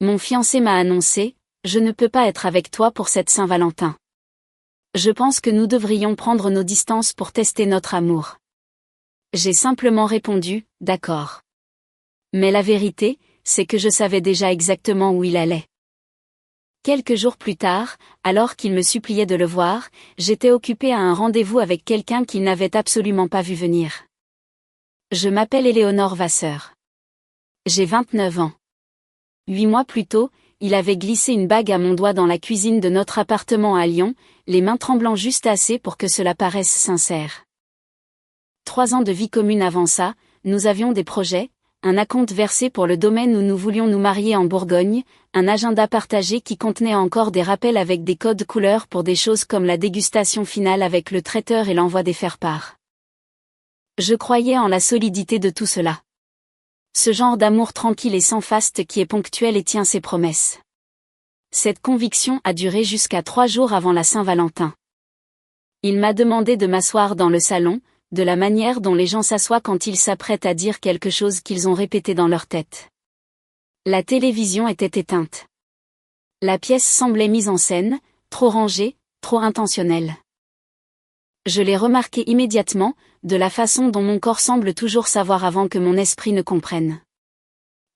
Mon fiancé m'a annoncé, je ne peux pas être avec toi pour cette Saint-Valentin. Je pense que nous devrions prendre nos distances pour tester notre amour. J'ai simplement répondu, d'accord. Mais la vérité, c'est que je savais déjà exactement où il allait. Quelques jours plus tard, alors qu'il me suppliait de le voir, j'étais occupée à un rendez-vous avec quelqu'un qu'il n'avait absolument pas vu venir. Je m'appelle Éléonore Vasseur. J'ai 29 ans. 8 mois plus tôt, il avait glissé une bague à mon doigt dans la cuisine de notre appartement à Lyon, les mains tremblant juste assez pour que cela paraisse sincère. 3 ans de vie commune avant ça, nous avions des projets, un acompte versé pour le domaine où nous voulions nous marier en Bourgogne, un agenda partagé qui contenait encore des rappels avec des codes couleurs pour des choses comme la dégustation finale avec le traiteur et l'envoi des faire-part. Je croyais en la solidité de tout cela. Ce genre d'amour tranquille et sans faste qui est ponctuel et tient ses promesses. Cette conviction a duré jusqu'à 3 jours avant la Saint-Valentin. Il m'a demandé de m'asseoir dans le salon, de la manière dont les gens s'assoient quand ils s'apprêtent à dire quelque chose qu'ils ont répété dans leur tête. La télévision était éteinte. La pièce semblait mise en scène, trop rangée, trop intentionnelle. Je l'ai remarqué immédiatement, de la façon dont mon corps semble toujours savoir avant que mon esprit ne comprenne.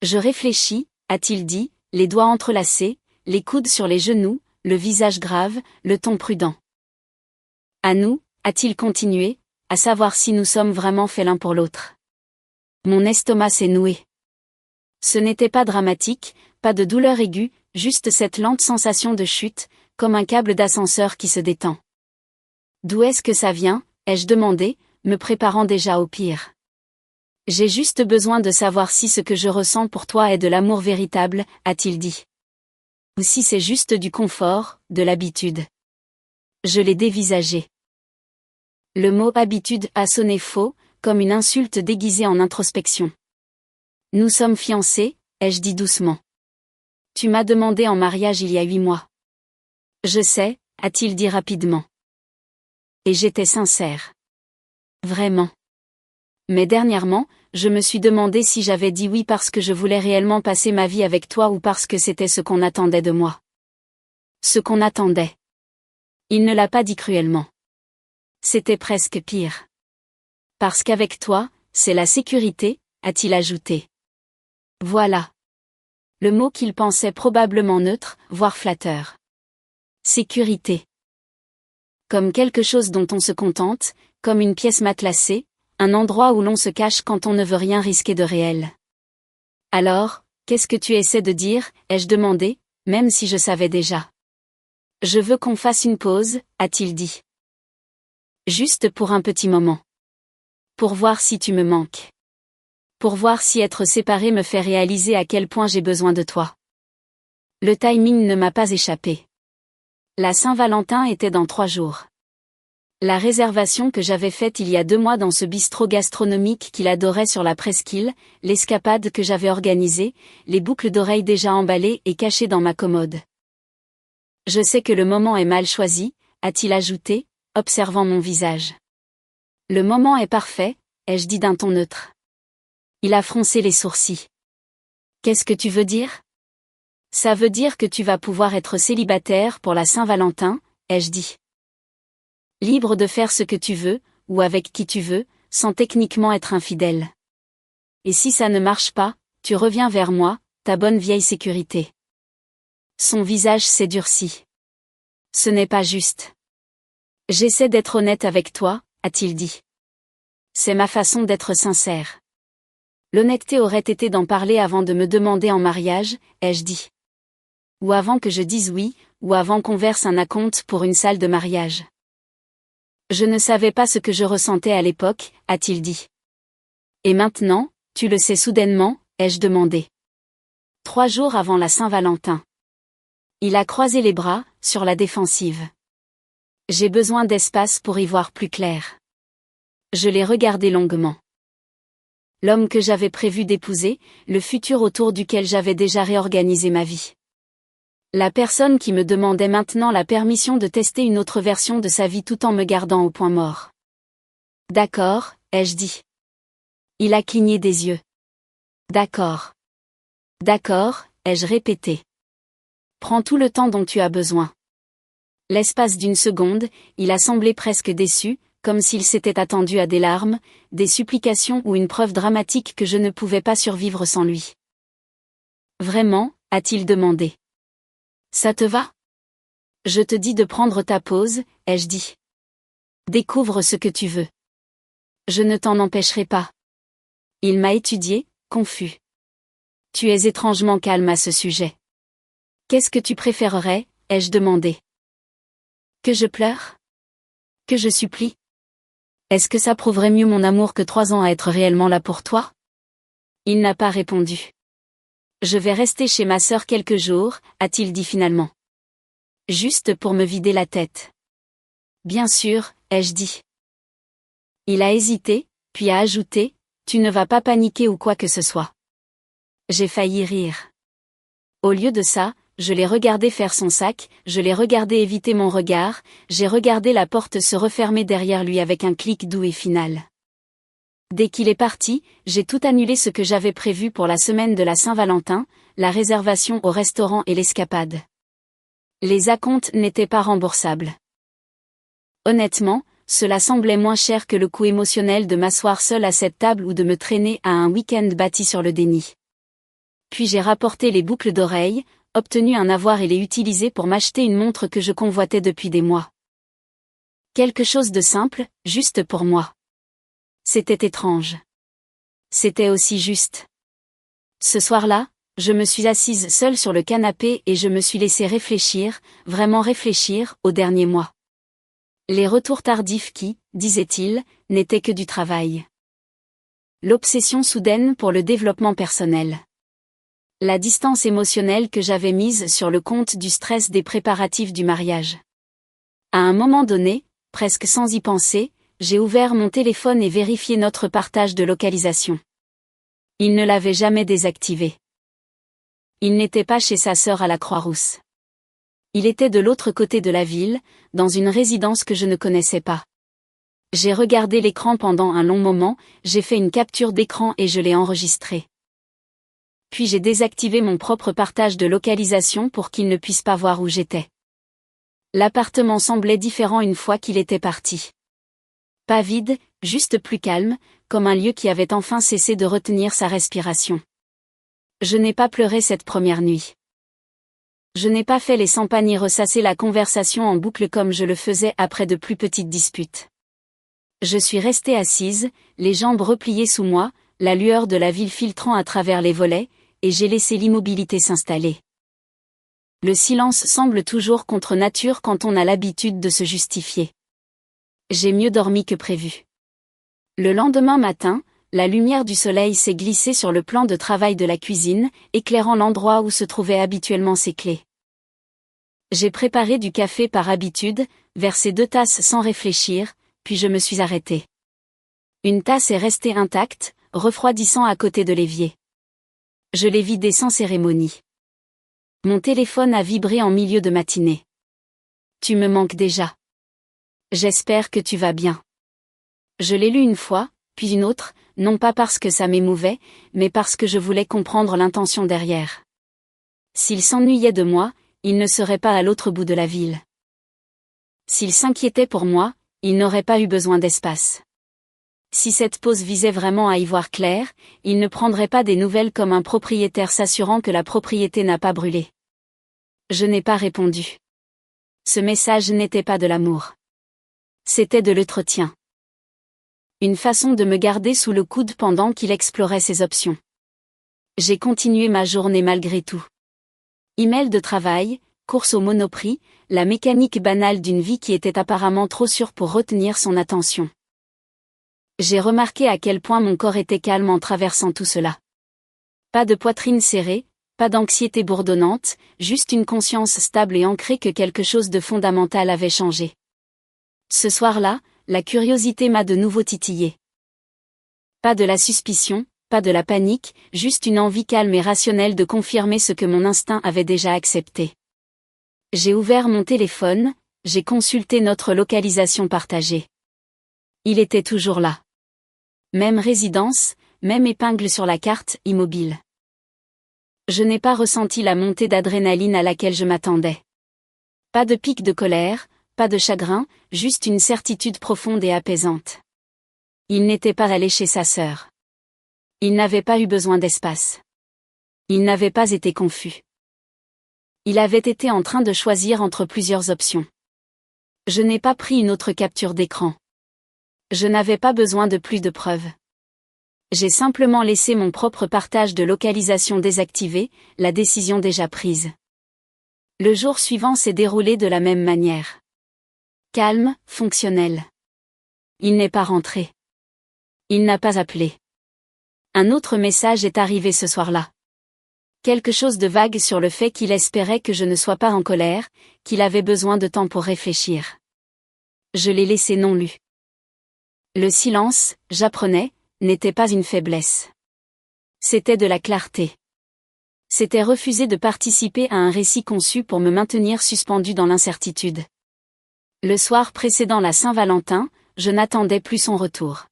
Je réfléchis, a-t-il dit, les doigts entrelacés, les coudes sur les genoux, le visage grave, le ton prudent. À nous, a-t-il continué, à savoir si nous sommes vraiment faits l'un pour l'autre. Mon estomac s'est noué. Ce n'était pas dramatique, pas de douleur aiguë, juste cette lente sensation de chute, comme un câble d'ascenseur qui se détend. D'où est-ce que ça vient, ai-je demandé, me préparant déjà au pire. J'ai juste besoin de savoir si ce que je ressens pour toi est de l'amour véritable, a-t-il dit. Ou si c'est juste du confort, de l'habitude. Je l'ai dévisagé. Le mot « habitude » a sonné faux, comme une insulte déguisée en introspection. Nous sommes fiancés, ai-je dit doucement. Tu m'as demandé en mariage il y a 8 mois. Je sais, a-t-il dit rapidement. Et j'étais sincère. Vraiment. Mais dernièrement, je me suis demandé si j'avais dit oui parce que je voulais réellement passer ma vie avec toi ou parce que c'était ce qu'on attendait de moi. Ce qu'on attendait. Il ne l'a pas dit cruellement. C'était presque pire. Parce qu'avec toi, c'est la sécurité, a-t-il ajouté. Voilà. Le mot qu'il pensait probablement neutre, voire flatteur. Sécurité. Comme quelque chose dont on se contente, comme une pièce matelassée, un endroit où l'on se cache quand on ne veut rien risquer de réel. Alors, qu'est-ce que tu essaies de dire, ai-je demandé, même si je savais déjà. Je veux qu'on fasse une pause, a-t-il dit. Juste pour un petit moment. Pour voir si tu me manques. Pour voir si être séparé me fait réaliser à quel point j'ai besoin de toi. Le timing ne m'a pas échappé. La Saint-Valentin était dans 3 jours. La réservation que j'avais faite il y a 2 mois dans ce bistrot gastronomique qu'il adorait sur la presqu'île, l'escapade que j'avais organisée, les boucles d'oreilles déjà emballées et cachées dans ma commode. Je sais que le moment est mal choisi, a-t-il ajouté, observant mon visage. Le moment est parfait, ai-je dit d'un ton neutre. Il a froncé les sourcils. Qu'est-ce que tu veux dire? Ça veut dire que tu vas pouvoir être célibataire pour la Saint-Valentin, ai-je dit. Libre de faire ce que tu veux, ou avec qui tu veux, sans techniquement être infidèle. Et si ça ne marche pas, tu reviens vers moi, ta bonne vieille sécurité. Son visage s'est durci. Ce n'est pas juste. J'essaie d'être honnête avec toi, a-t-il dit. C'est ma façon d'être sincère. L'honnêteté aurait été d'en parler avant de me demander en mariage, ai-je dit. Ou avant que je dise oui, ou avant qu'on verse un acompte pour une salle de mariage. Je ne savais pas ce que je ressentais à l'époque, a-t-il dit. Et maintenant, tu le sais soudainement, ai-je demandé. 3 jours avant la Saint-Valentin. Il a croisé les bras, sur la défensive. J'ai besoin d'espace pour y voir plus clair. Je l'ai regardé longuement. L'homme que j'avais prévu d'épouser, le futur autour duquel j'avais déjà réorganisé ma vie. La personne qui me demandait maintenant la permission de tester une autre version de sa vie tout en me gardant au point mort. D'accord, ai-je dit. Il a cligné des yeux. D'accord. D'accord, ai-je répété. Prends tout le temps dont tu as besoin. L'espace d'une seconde, il a semblé presque déçu, comme s'il s'était attendu à des larmes, des supplications ou une preuve dramatique que je ne pouvais pas survivre sans lui. Vraiment, a-t-il demandé. Ça te va? Je te dis de prendre ta pause, ai-je dit. Découvre ce que tu veux. Je ne t'en empêcherai pas. Il m'a étudié, confus. Tu es étrangement calme à ce sujet. Qu'est-ce que tu préférerais, ai-je demandé. Que je pleure? Que je supplie? Est-ce que ça prouverait mieux mon amour que 3 ans à être réellement là pour toi? Il n'a pas répondu. Je vais rester chez ma sœur quelques jours, a-t-il dit finalement. Juste pour me vider la tête. Bien sûr, ai-je dit. Il a hésité, puis a ajouté, tu ne vas pas paniquer ou quoi que ce soit. J'ai failli rire. Au lieu de ça, je l'ai regardé faire son sac, je l'ai regardé éviter mon regard, j'ai regardé la porte se refermer derrière lui avec un clic doux et final. Dès qu'il est parti, j'ai tout annulé ce que j'avais prévu pour la semaine de la Saint-Valentin, la réservation au restaurant et l'escapade. Les acomptes n'étaient pas remboursables. Honnêtement, cela semblait moins cher que le coût émotionnel de m'asseoir seul à cette table ou de me traîner à un week-end bâti sur le déni. Puis j'ai rapporté les boucles d'oreilles, obtenu un avoir et les utilisé pour m'acheter une montre que je convoitais depuis des mois. Quelque chose de simple, juste pour moi. C'était étrange. C'était aussi juste. Ce soir-là, je me suis assise seule sur le canapé et je me suis laissée réfléchir, vraiment réfléchir, aux derniers mois. Les retours tardifs qui, disait-il, n'étaient que du travail. L'obsession soudaine pour le développement personnel. La distance émotionnelle que j'avais mise sur le compte du stress des préparatifs du mariage. À un moment donné, presque sans y penser, j'ai ouvert mon téléphone et vérifié notre partage de localisation. Il ne l'avait jamais désactivé. Il n'était pas chez sa sœur à la Croix-Rousse. Il était de l'autre côté de la ville, dans une résidence que je ne connaissais pas. J'ai regardé l'écran pendant un long moment, j'ai fait une capture d'écran et je l'ai enregistré. Puis j'ai désactivé mon propre partage de localisation pour qu'il ne puisse pas voir où j'étais. L'appartement semblait différent une fois qu'il était parti. Pas vide, juste plus calme, comme un lieu qui avait enfin cessé de retenir sa respiration. Je n'ai pas pleuré cette première nuit. Je n'ai pas fait les 100 pas ni ressassé la conversation en boucle comme je le faisais après de plus petites disputes. Je suis restée assise, les jambes repliées sous moi, la lueur de la ville filtrant à travers les volets, et j'ai laissé l'immobilité s'installer. Le silence semble toujours contre nature quand on a l'habitude de se justifier. J'ai mieux dormi que prévu. Le lendemain matin, la lumière du soleil s'est glissée sur le plan de travail de la cuisine, éclairant l'endroit où se trouvaient habituellement ses clés. J'ai préparé du café par habitude, versé 2 tasses sans réfléchir, puis je me suis arrêtée. Une tasse est restée intacte, refroidissant à côté de l'évier. Je l'ai vidé sans cérémonie. Mon téléphone a vibré en milieu de matinée. Tu me manques déjà. J'espère que tu vas bien. Je l'ai lu une fois, puis une autre, non pas parce que ça m'émouvait, mais parce que je voulais comprendre l'intention derrière. S'il s'ennuyait de moi, il ne serait pas à l'autre bout de la ville. S'il s'inquiétait pour moi, il n'aurait pas eu besoin d'espace. Si cette pause visait vraiment à y voir clair, il ne prendrait pas des nouvelles comme un propriétaire s'assurant que la propriété n'a pas brûlé. Je n'ai pas répondu. Ce message n'était pas de l'amour. C'était de l'entretien. Une façon de me garder sous le coude pendant qu'il explorait ses options. J'ai continué ma journée malgré tout. Email de travail, course au Monoprix, la mécanique banale d'une vie qui était apparemment trop sûre pour retenir son attention. J'ai remarqué à quel point mon corps était calme en traversant tout cela. Pas de poitrine serrée, pas d'anxiété bourdonnante, juste une conscience stable et ancrée que quelque chose de fondamental avait changé. Ce soir-là, la curiosité m'a de nouveau titillé. Pas de la suspicion, pas de la panique, juste une envie calme et rationnelle de confirmer ce que mon instinct avait déjà accepté. J'ai ouvert mon téléphone, j'ai consulté notre localisation partagée. Il était toujours là. Même résidence, même épingle sur la carte, immobile. Je n'ai pas ressenti la montée d'adrénaline à laquelle je m'attendais. Pas de pic de colère, pas de chagrin, juste une certitude profonde et apaisante. Il n'était pas allé chez sa sœur. Il n'avait pas eu besoin d'espace. Il n'avait pas été confus. Il avait été en train de choisir entre plusieurs options. Je n'ai pas pris une autre capture d'écran. Je n'avais pas besoin de plus de preuves. J'ai simplement laissé mon propre partage de localisation désactivé, la décision déjà prise. Le jour suivant s'est déroulé de la même manière. Calme, fonctionnel. Il n'est pas rentré. Il n'a pas appelé. Un autre message est arrivé ce soir-là. Quelque chose de vague sur le fait qu'il espérait que je ne sois pas en colère, qu'il avait besoin de temps pour réfléchir. Je l'ai laissé non lu. Le silence, j'apprenais, n'était pas une faiblesse. C'était de la clarté. C'était refuser de participer à un récit conçu pour me maintenir suspendu dans l'incertitude. Le soir précédant la Saint-Valentin, je n'attendais plus son retour.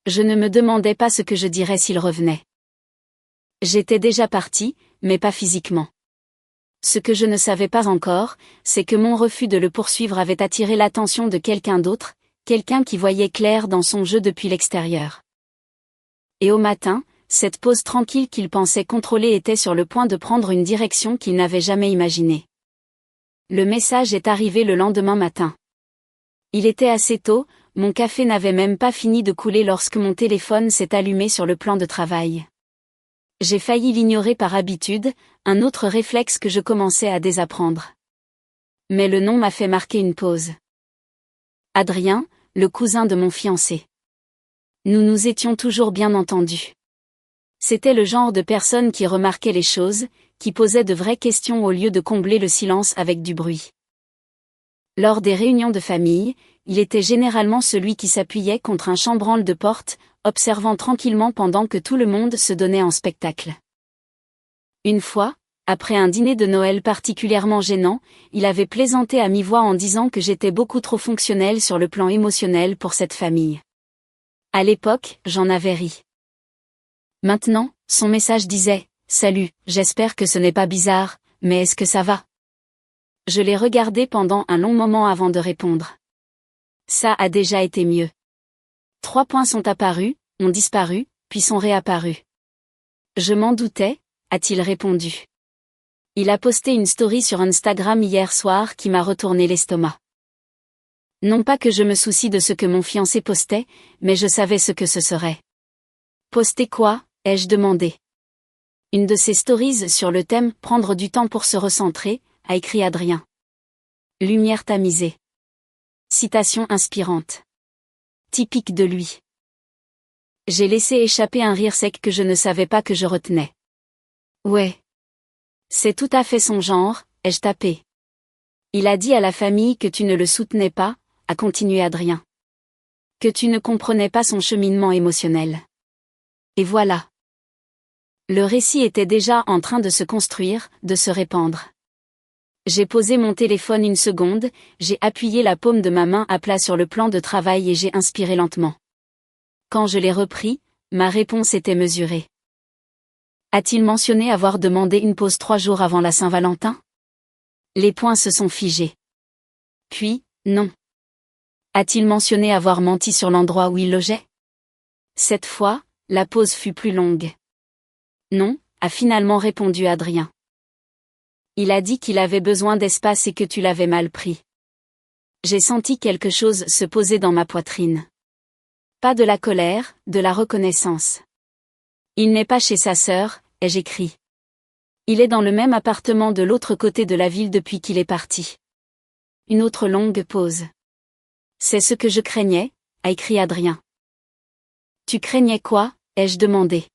Je ne me demandais pas ce que je dirais s'il revenait. J'étais déjà partie, mais pas physiquement. Ce que je ne savais pas encore, c'est que mon refus de le poursuivre avait attiré l'attention de quelqu'un d'autre, quelqu'un qui voyait clair dans son jeu depuis l'extérieur. Et au matin, cette pause tranquille qu'il pensait contrôler était sur le point de prendre une direction qu'il n'avait jamais imaginée. Le message est arrivé le lendemain matin. Il était assez tôt, mon café n'avait même pas fini de couler lorsque mon téléphone s'est allumé sur le plan de travail. J'ai failli l'ignorer par habitude, un autre réflexe que je commençais à désapprendre. Mais le nom m'a fait marquer une pause. Adrien, le cousin de mon fiancé. Nous nous étions toujours bien entendus. C'était le genre de personne qui remarquait les choses, qui posait de vraies questions au lieu de combler le silence avec du bruit. Lors des réunions de famille, il était généralement celui qui s'appuyait contre un chambranle de porte, observant tranquillement pendant que tout le monde se donnait en spectacle. Une fois, après un dîner de Noël particulièrement gênant, il avait plaisanté à mi-voix en disant que j'étais beaucoup trop fonctionnel sur le plan émotionnel pour cette famille. À l'époque, j'en avais ri. Maintenant, son message disait « Salut, j'espère que ce n'est pas bizarre, mais est-ce que ça va ?» Je l'ai regardé pendant un long moment avant de répondre. Ça a déjà été mieux. 3 points sont apparus, ont disparu, puis sont réapparus. Je m'en doutais, a-t-il répondu. Il a posté une story sur Instagram hier soir qui m'a retourné l'estomac. Non pas que je me soucie de ce que mon fiancé postait, mais je savais ce que ce serait. Poster quoi, ai-je demandé. Une de ses stories sur le thème « Prendre du temps pour se recentrer », a écrit Adrien. Lumière tamisée. Citation inspirante. Typique de lui. J'ai laissé échapper un rire sec que je ne savais pas que je retenais. Ouais. C'est tout à fait son genre, ai-je tapé. Il a dit à la famille que tu ne le soutenais pas, a continué Adrien. Que tu ne comprenais pas son cheminement émotionnel. Et voilà. Le récit était déjà en train de se construire, de se répandre. J'ai posé mon téléphone une seconde, j'ai appuyé la paume de ma main à plat sur le plan de travail et j'ai inspiré lentement. Quand je l'ai repris, ma réponse était mesurée. A-t-il mentionné avoir demandé une pause 3 jours avant la Saint-Valentin ? Les points se sont figés. Puis, non. A-t-il mentionné avoir menti sur l'endroit où il logeait ? Cette fois, la pause fut plus longue. Non, a finalement répondu Adrien. Il a dit qu'il avait besoin d'espace et que tu l'avais mal pris. J'ai senti quelque chose se poser dans ma poitrine. Pas de la colère, de la reconnaissance. Il n'est pas chez sa sœur, ai-je écrit. Il est dans le même appartement de l'autre côté de la ville depuis qu'il est parti. Une autre longue pause. C'est ce que je craignais, a écrit Adrien. Tu craignais quoi, ai-je demandé.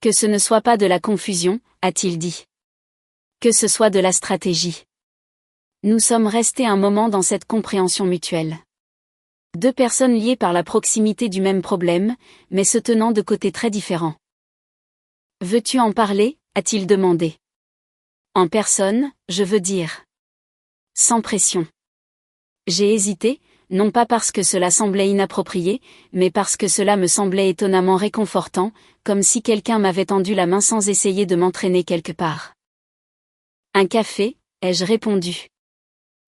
Que ce ne soit pas de la confusion, a-t-il dit. Que ce soit de la stratégie. Nous sommes restés un moment dans cette compréhension mutuelle. 2 personnes liées par la proximité du même problème, mais se tenant de côtés très différents. Veux-tu en parler, a-t-il demandé. En personne, je veux dire. Sans pression. J'ai hésité, non pas parce que cela semblait inapproprié, mais parce que cela me semblait étonnamment réconfortant, comme si quelqu'un m'avait tendu la main sans essayer de m'entraîner quelque part. Un café, ai-je répondu.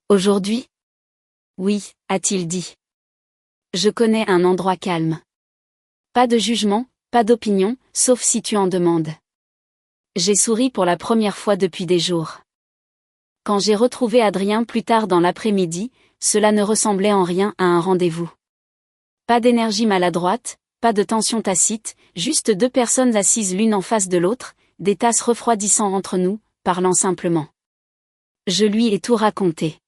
Aujourd'hui? Oui, a-t-il dit. Je connais un endroit calme. Pas de jugement, pas d'opinion, sauf si tu en demandes. J'ai souri pour la première fois depuis des jours. Quand j'ai retrouvé Adrien plus tard dans l'après-midi, cela ne ressemblait en rien à un rendez-vous. Pas d'énergie maladroite, pas de tension tacite, juste deux personnes assises l'une en face de l'autre, des tasses refroidissant entre nous, parlant simplement. Je lui ai tout raconté.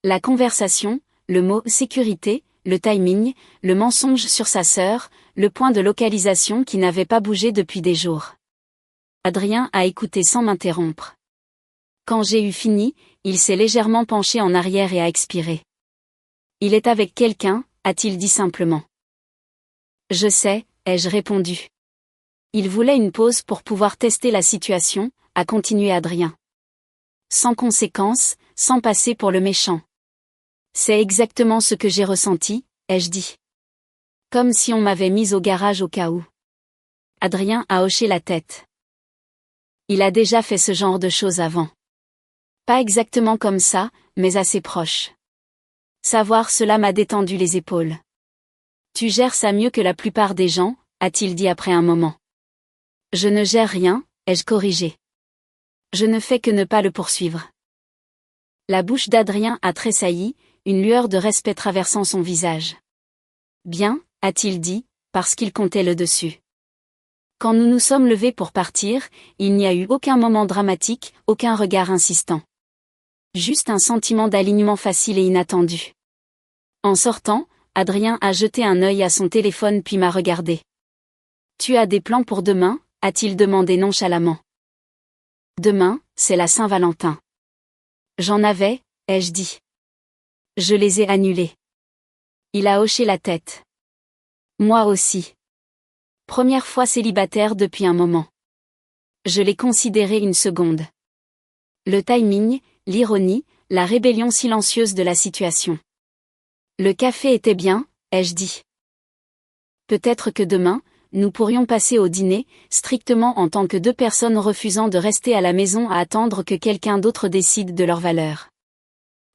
La conversation, le mot « sécurité », le timing, le mensonge sur sa sœur, le point de localisation qui n'avait pas bougé depuis des jours. Adrien a écouté sans m'interrompre. Quand j'ai eu fini, il s'est légèrement penché en arrière et a expiré. Il est avec quelqu'un, a-t-il dit simplement. Je sais, ai-je répondu. Il voulait une pause pour pouvoir tester la situation, a continué Adrien. Sans conséquence, sans passer pour le méchant. C'est exactement ce que j'ai ressenti, ai-je dit. Comme si on m'avait mise au garage au cas où. Adrien a hoché la tête. Il a déjà fait ce genre de choses avant. Pas exactement comme ça, mais assez proche. Savoir cela m'a détendu les épaules. Tu gères ça mieux que la plupart des gens, a-t-il dit après un moment. Je ne gère rien, ai-je corrigé. Je ne fais que ne pas le poursuivre. La bouche d'Adrien a tressailli, une lueur de respect traversant son visage. Bien, a-t-il dit, parce qu'il comptait le dessus. Quand nous nous sommes levés pour partir, il n'y a eu aucun moment dramatique, aucun regard insistant. Juste un sentiment d'alignement facile et inattendu. En sortant, Adrien a jeté un œil à son téléphone puis m'a regardé. Tu as des plans pour demain, a-t-il demandé nonchalamment. Demain, c'est la Saint-Valentin. J'en avais, ai-je dit. Je les ai annulés. Il a hoché la tête. Moi aussi. Première fois célibataire depuis un moment. Je l'ai considéré une seconde. Le timing, l'ironie, la rébellion silencieuse de la situation. Le café était bien, ai-je dit. Peut-être que demain, nous pourrions passer au dîner, strictement en tant que deux personnes refusant de rester à la maison à attendre que quelqu'un d'autre décide de leur valeur.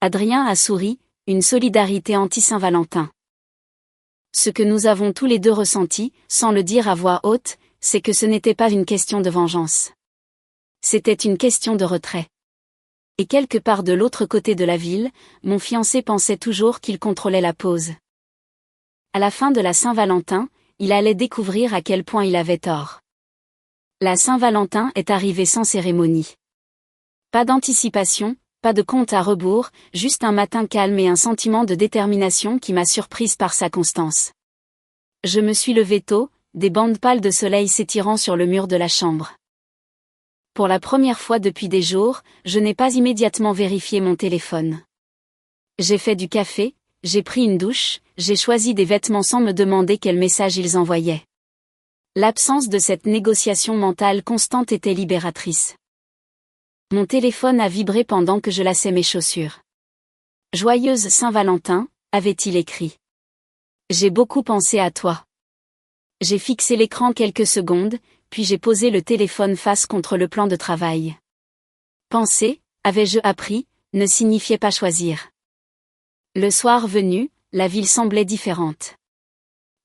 Adrien a souri, une solidarité anti-Saint-Valentin. Ce que nous avons tous les deux ressenti, sans le dire à voix haute, c'est que ce n'était pas une question de vengeance. C'était une question de retrait. Et quelque part de l'autre côté de la ville, mon fiancé pensait toujours qu'il contrôlait la pause. À la fin de la Saint-Valentin, il allait découvrir à quel point il avait tort. La Saint-Valentin est arrivée sans cérémonie. Pas d'anticipation, pas de compte à rebours, juste un matin calme et un sentiment de détermination qui m'a surprise par sa constance. Je me suis levée tôt, des bandes pâles de soleil s'étirant sur le mur de la chambre. Pour la première fois depuis des jours, je n'ai pas immédiatement vérifié mon téléphone. J'ai fait du café, j'ai pris une douche, j'ai choisi des vêtements sans me demander quel message ils envoyaient. L'absence de cette négociation mentale constante était libératrice. Mon téléphone a vibré pendant que je lassais mes chaussures. Joyeuse Saint-Valentin, avait-il écrit. J'ai beaucoup pensé à toi. J'ai fixé l'écran quelques secondes, puis j'ai posé le téléphone face contre le plan de travail. Penser, avais-je appris, ne signifiait pas choisir. Le soir venu, la ville semblait différente.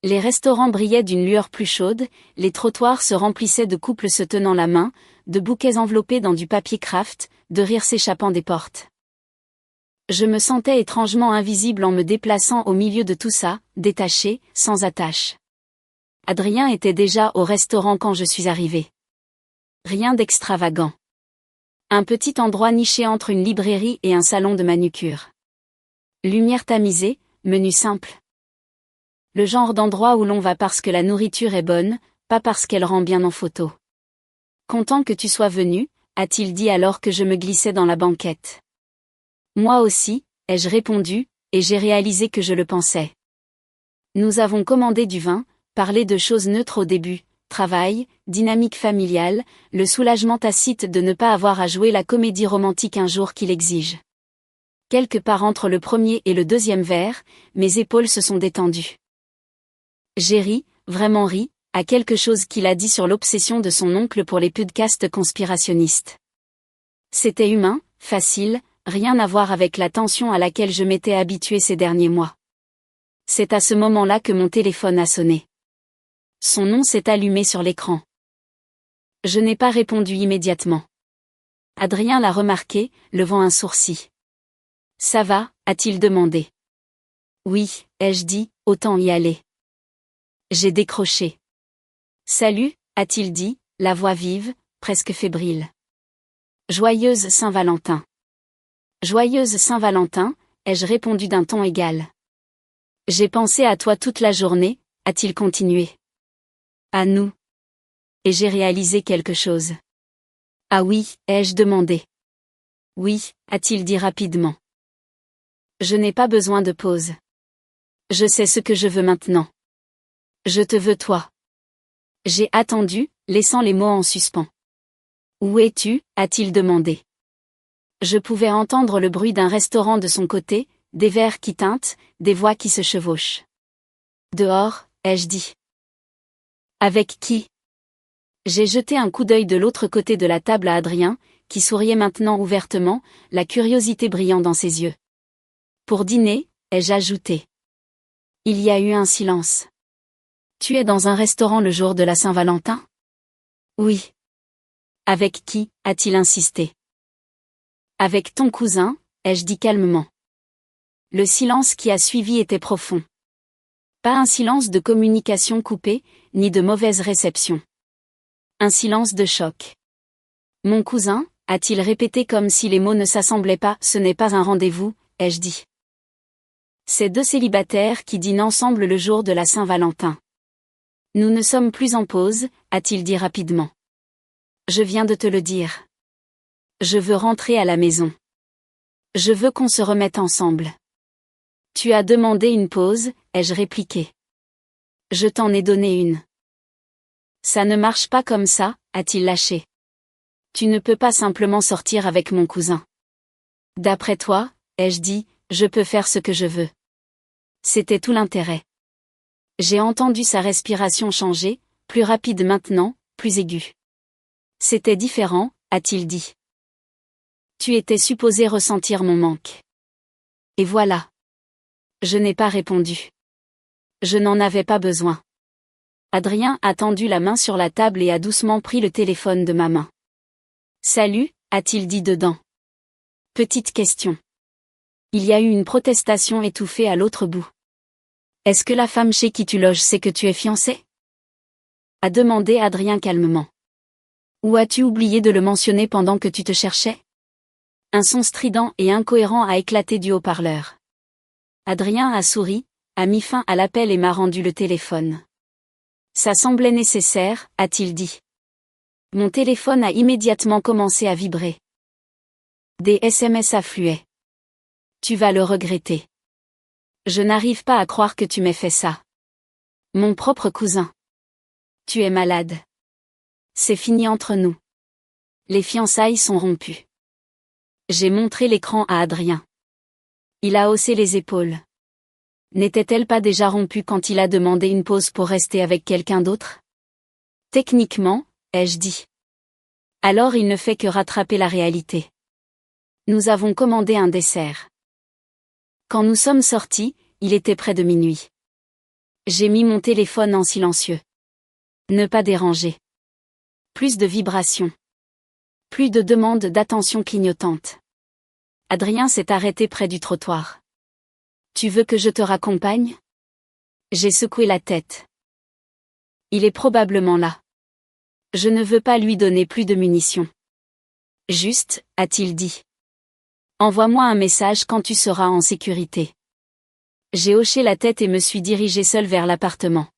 Les restaurants brillaient d'une lueur plus chaude, les trottoirs se remplissaient de couples se tenant la main, de bouquets enveloppés dans du papier craft, de rires s'échappant des portes. Je me sentais étrangement invisible en me déplaçant au milieu de tout ça, détaché, sans attache. Adrien était déjà au restaurant quand je suis arrivée. Rien d'extravagant. Un petit endroit niché entre une librairie et un salon de manucure. Lumière tamisée, menu simple. Le genre d'endroit où l'on va parce que la nourriture est bonne, pas parce qu'elle rend bien en photo. Content que tu sois venu, a-t-il dit alors que je me glissais dans la banquette. Moi aussi, ai-je répondu, et j'ai réalisé que je le pensais. Nous avons commandé du vin, parlé de choses neutres au début, travail, dynamique familiale, le soulagement tacite de ne pas avoir à jouer la comédie romantique un jour qu'il exige. Quelque part entre le premier et le deuxième verre, mes épaules se sont détendues. J'ai ri, vraiment ri, à quelque chose qu'il a dit sur l'obsession de son oncle pour les podcasts conspirationnistes. C'était humain, facile, rien à voir avec la tension à laquelle je m'étais habituée ces derniers mois. C'est à ce moment-là que mon téléphone a sonné. Son nom s'est allumé sur l'écran. Je n'ai pas répondu immédiatement. Adrien l'a remarqué, levant un sourcil. « Ça va ?» a-t-il demandé. « Oui » ai-je dit, autant y aller. J'ai décroché. « Salut » a-t-il dit, la voix vive, presque fébrile. « Joyeuse Saint-Valentin. »« Joyeuse Saint-Valentin » ai-je répondu d'un ton égal. « J'ai pensé à toi toute la journée » a-t-il continué. « À nous. » Et j'ai réalisé quelque chose. « Ah oui » ai-je demandé. « Oui » a-t-il dit rapidement. Je n'ai pas besoin de pause. Je sais ce que je veux maintenant. Je te veux toi. J'ai attendu, laissant les mots en suspens. Où es-tu ? A-t-il demandé. Je pouvais entendre le bruit d'un restaurant de son côté, des verres qui tintent, des voix qui se chevauchent. Dehors, ai-je dit. Avec qui ? J'ai jeté un coup d'œil de l'autre côté de la table à Adrien, qui souriait maintenant ouvertement, la curiosité brillant dans ses yeux. Pour dîner, ai-je ajouté. Il y a eu un silence. Tu es dans un restaurant le jour de la Saint-Valentin ? Oui. Avec qui ? A-t-il insisté. Avec ton cousin, ai-je dit calmement. Le silence qui a suivi était profond. Pas un silence de communication coupée, ni de mauvaise réception. Un silence de choc. Mon cousin, a-t-il répété comme si les mots ne s'assemblaient pas, ce n'est pas un rendez-vous, ai-je dit. C'est deux célibataires qui dînent ensemble le jour de la Saint-Valentin. Nous ne sommes plus en pause, a-t-il dit rapidement. Je viens de te le dire. Je veux rentrer à la maison. Je veux qu'on se remette ensemble. Tu as demandé une pause, ai-je répliqué. Je t'en ai donné une. Ça ne marche pas comme ça, a-t-il lâché. Tu ne peux pas simplement sortir avec mon cousin. D'après toi, ai-je dit, je peux faire ce que je veux. C'était tout l'intérêt. J'ai entendu sa respiration changer, plus rapide maintenant, plus aiguë. C'était différent, a-t-il dit. Tu étais supposé ressentir mon manque. Et voilà. Je n'ai pas répondu. Je n'en avais pas besoin. Adrien a tendu la main sur la table et a doucement pris le téléphone de ma main. Salut, a-t-il dit dedans. Petite question. Il y a eu une protestation étouffée à l'autre bout. Est-ce que la femme chez qui tu loges sait que tu es fiancé ? A demandé Adrien calmement. Ou as-tu oublié de le mentionner pendant que tu te cherchais ? Un son strident et incohérent a éclaté du haut-parleur. Adrien a souri, a mis fin à l'appel et m'a rendu le téléphone. Ça semblait nécessaire, a-t-il dit. Mon téléphone a immédiatement commencé à vibrer. Des SMS affluaient. Tu vas le regretter. Je n'arrive pas à croire que tu m'aies fait ça. Mon propre cousin. Tu es malade. C'est fini entre nous. Les fiançailles sont rompues. J'ai montré l'écran à Adrien. Il a haussé les épaules. N'était-elle pas déjà rompue quand il a demandé une pause pour rester avec quelqu'un d'autre ? Techniquement, ai-je dit. Alors il ne fait que rattraper la réalité. Nous avons commandé un dessert. Quand nous sommes sortis, il était près de minuit. J'ai mis mon téléphone en silencieux. Ne pas déranger. Plus de vibrations. Plus de demandes d'attention clignotantes. Adrien s'est arrêté près du trottoir. Tu veux que je te raccompagne ? J'ai secoué la tête. Il est probablement là. Je ne veux pas lui donner plus de munitions. Juste, a-t-il dit. Envoie-moi un message quand tu seras en sécurité. J'ai hoché la tête et me suis dirigé seul vers l'appartement.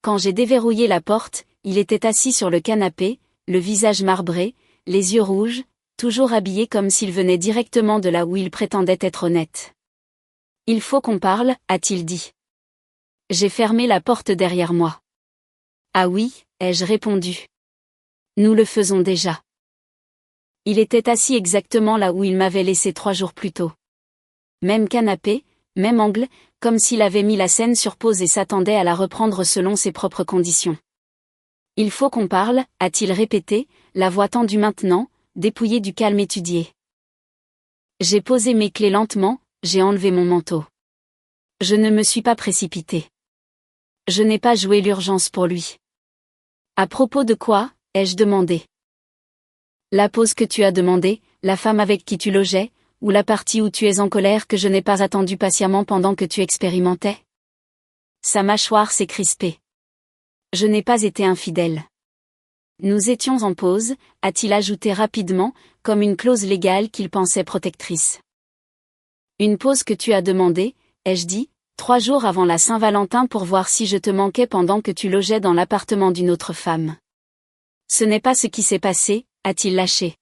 Quand j'ai déverrouillé la porte, il était assis sur le canapé, le visage marbré, les yeux rouges, toujours habillé comme s'il venait directement de là où il prétendait être honnête. Il faut qu'on parle, a-t-il dit. J'ai fermé la porte derrière moi. Ah oui, ai-je répondu. Nous le faisons déjà. Il était assis exactement là où il m'avait laissé 3 jours plus tôt. Même canapé, même angle, comme s'il avait mis la scène sur pause et s'attendait à la reprendre selon ses propres conditions. Il faut qu'on parle, a-t-il répété, la voix tendue maintenant, dépouillée du calme étudié. J'ai posé mes clés lentement, j'ai enlevé mon manteau. Je ne me suis pas précipitée. Je n'ai pas joué l'urgence pour lui. À propos de quoi, ai-je demandé? La pause que tu as demandée, la femme avec qui tu logeais, ou la partie où tu es en colère que je n'ai pas attendue patiemment pendant que tu expérimentais? Sa mâchoire s'est crispée. Je n'ai pas été infidèle. Nous étions en pause, a-t-il ajouté rapidement, comme une clause légale qu'il pensait protectrice. Une pause que tu as demandée, ai-je dit, 3 jours avant la Saint-Valentin pour voir si je te manquais pendant que tu logeais dans l'appartement d'une autre femme. Ce n'est pas ce qui s'est passé, a-t-il lâché.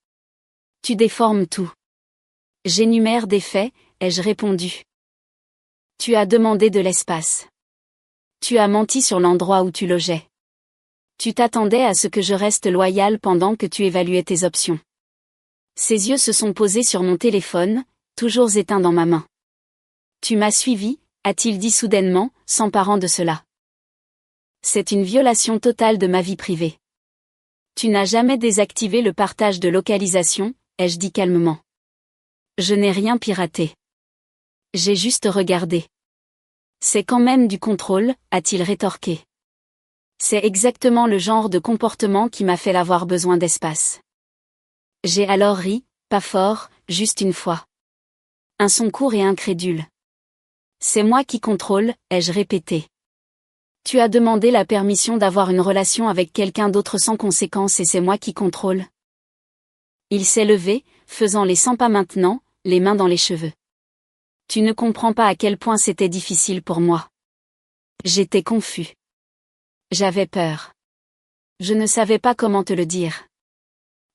Tu déformes tout. J'énumère des faits, ai-je répondu. Tu as demandé de l'espace. Tu as menti sur l'endroit où tu logeais. Tu t'attendais à ce que je reste loyal pendant que tu évaluais tes options. Ses yeux se sont posés sur mon téléphone, toujours éteint dans ma main. Tu m'as suivi, a-t-il dit soudainement, s'emparant de cela. C'est une violation totale de ma vie privée. Tu n'as jamais désactivé le partage de localisation, ai-je dit calmement. Je n'ai rien piraté. J'ai juste regardé. C'est quand même du contrôle, a-t-il rétorqué. C'est exactement le genre de comportement qui m'a fait avoir besoin d'espace. J'ai alors ri, pas fort, juste une fois. Un son court et incrédule. C'est moi qui contrôle, ai-je répété. Tu as demandé la permission d'avoir une relation avec quelqu'un d'autre sans conséquence et c'est moi qui contrôle. Il s'est levé, faisant les 100 pas maintenant, les mains dans les cheveux. Tu ne comprends pas à quel point c'était difficile pour moi. J'étais confus. J'avais peur. Je ne savais pas comment te le dire.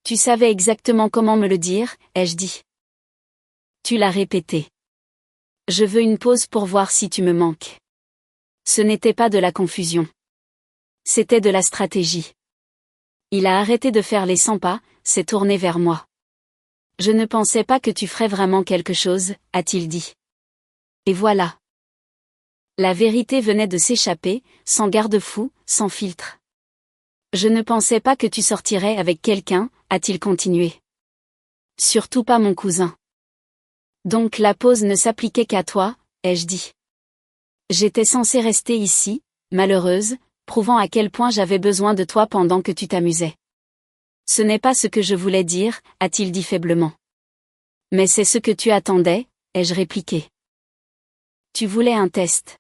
Tu savais exactement comment me le dire, ai-je dit. Tu l'as répété. Je veux une pause pour voir si tu me manques. Ce n'était pas de la confusion. C'était de la stratégie. Il a arrêté de faire les 100 pas, s'est tourné vers moi. Je ne pensais pas que tu ferais vraiment quelque chose, a-t-il dit. Et voilà. La vérité venait de s'échapper, sans garde-fou, sans filtre. Je ne pensais pas que tu sortirais avec quelqu'un, a-t-il continué. Surtout pas mon cousin. Donc la pause ne s'appliquait qu'à toi, ai-je dit. J'étais censée rester ici, malheureuse, prouvant à quel point j'avais besoin de toi pendant que tu t'amusais. Ce n'est pas ce que je voulais dire, a-t-il dit faiblement. Mais c'est ce que tu attendais, ai-je répliqué. Tu voulais un test.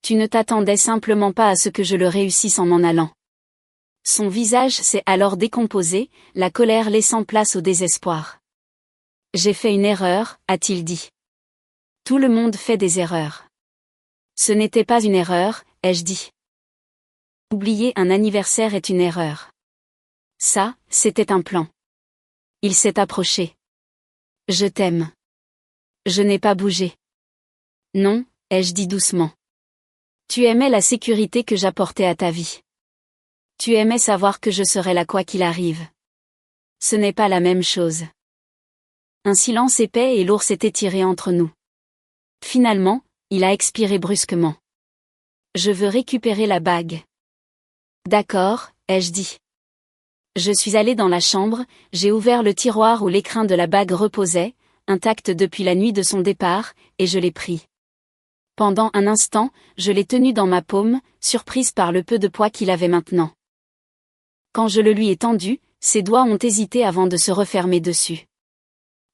Tu ne t'attendais simplement pas à ce que je le réussisse en m'en allant. Son visage s'est alors décomposé, la colère laissant place au désespoir. J'ai fait une erreur, a-t-il dit. Tout le monde fait des erreurs. Ce n'était pas une erreur, ai-je dit. Oublier un anniversaire est une erreur. Ça, c'était un plan. Il s'est approché. Je t'aime. Je n'ai pas bougé. Non, ai-je dit doucement. Tu aimais la sécurité que j'apportais à ta vie. Tu aimais savoir que je serais là quoi qu'il arrive. Ce n'est pas la même chose. Un silence épais et lourd s'est étiré entre nous. Finalement, il a expiré brusquement. Je veux récupérer la bague. D'accord, ai-je dit. Je suis allé dans la chambre, j'ai ouvert le tiroir où l'écrin de la bague reposait, intact depuis la nuit de son départ, et je l'ai pris. Pendant un instant, je l'ai tenu dans ma paume, surprise par le peu de poids qu'il avait maintenant. Quand je le lui ai tendu, ses doigts ont hésité avant de se refermer dessus.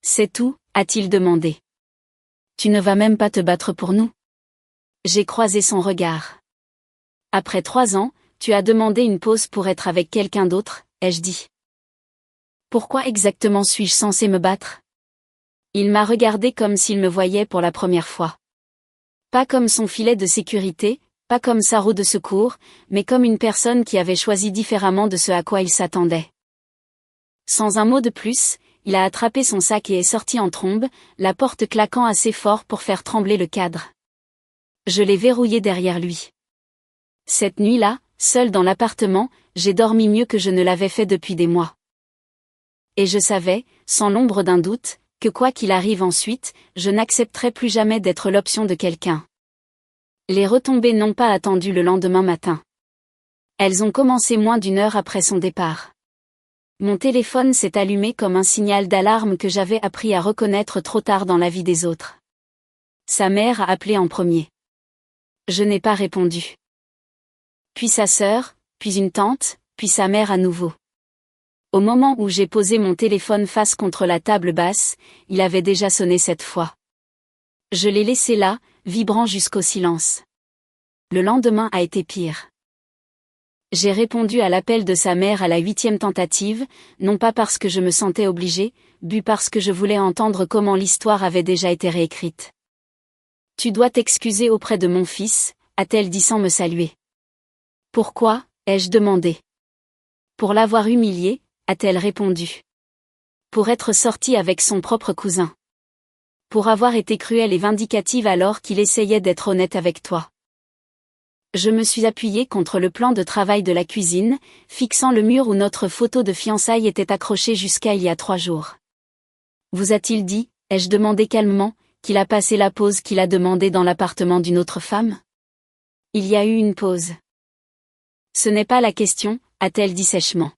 C'est tout, a-t-il demandé. Tu ne vas même pas te battre pour nous? J'ai croisé son regard. Après 3 ans, tu as demandé une pause pour être avec quelqu'un d'autre, ai-je dit. Pourquoi exactement suis-je censé me battre? Il m'a regardé comme s'il me voyait pour la première fois. Pas comme son filet de sécurité, pas comme sa roue de secours, mais comme une personne qui avait choisi différemment de ce à quoi il s'attendait. Sans un mot de plus, il a attrapé son sac et est sorti en trombe, la porte claquant assez fort pour faire trembler le cadre. Je l'ai verrouillé derrière lui. Cette nuit-là, seule dans l'appartement, j'ai dormi mieux que je ne l'avais fait depuis des mois. Et je savais, sans l'ombre d'un doute, que quoi qu'il arrive ensuite, je n'accepterai plus jamais d'être l'option de quelqu'un. Les retombées n'ont pas attendu le lendemain matin. Elles ont commencé moins d'une heure après son départ. Mon téléphone s'est allumé comme un signal d'alarme que j'avais appris à reconnaître trop tard dans la vie des autres. Sa mère a appelé en premier. Je n'ai pas répondu. Puis sa sœur, puis une tante, puis sa mère à nouveau. Au moment où j'ai posé mon téléphone face contre la table basse, il avait déjà sonné 7 fois. Je l'ai laissé là, vibrant jusqu'au silence. Le lendemain a été pire. J'ai répondu à l'appel de sa mère à la 8e tentative, non pas parce que je me sentais obligée, mais parce que je voulais entendre comment l'histoire avait déjà été réécrite. « Tu dois t'excuser auprès de mon fils », a-t-elle dit sans me saluer. « Pourquoi ?» ai-je demandé. « Pour l'avoir humilié », a-t-elle répondu. « Pour être sortie avec son propre cousin. Pour avoir été cruelle et vindicative alors qu'il essayait d'être honnête avec toi. » Je me suis appuyée contre le plan de travail de la cuisine, fixant le mur où notre photo de fiançailles était accrochée jusqu'à il y a 3 jours. « Vous a-t-il dit, ai-je demandé calmement, qu'il a passé la pause qu'il a demandé dans l'appartement d'une autre femme ? » Il y a eu une pause. « Ce n'est pas la question, a-t-elle dit sèchement. »«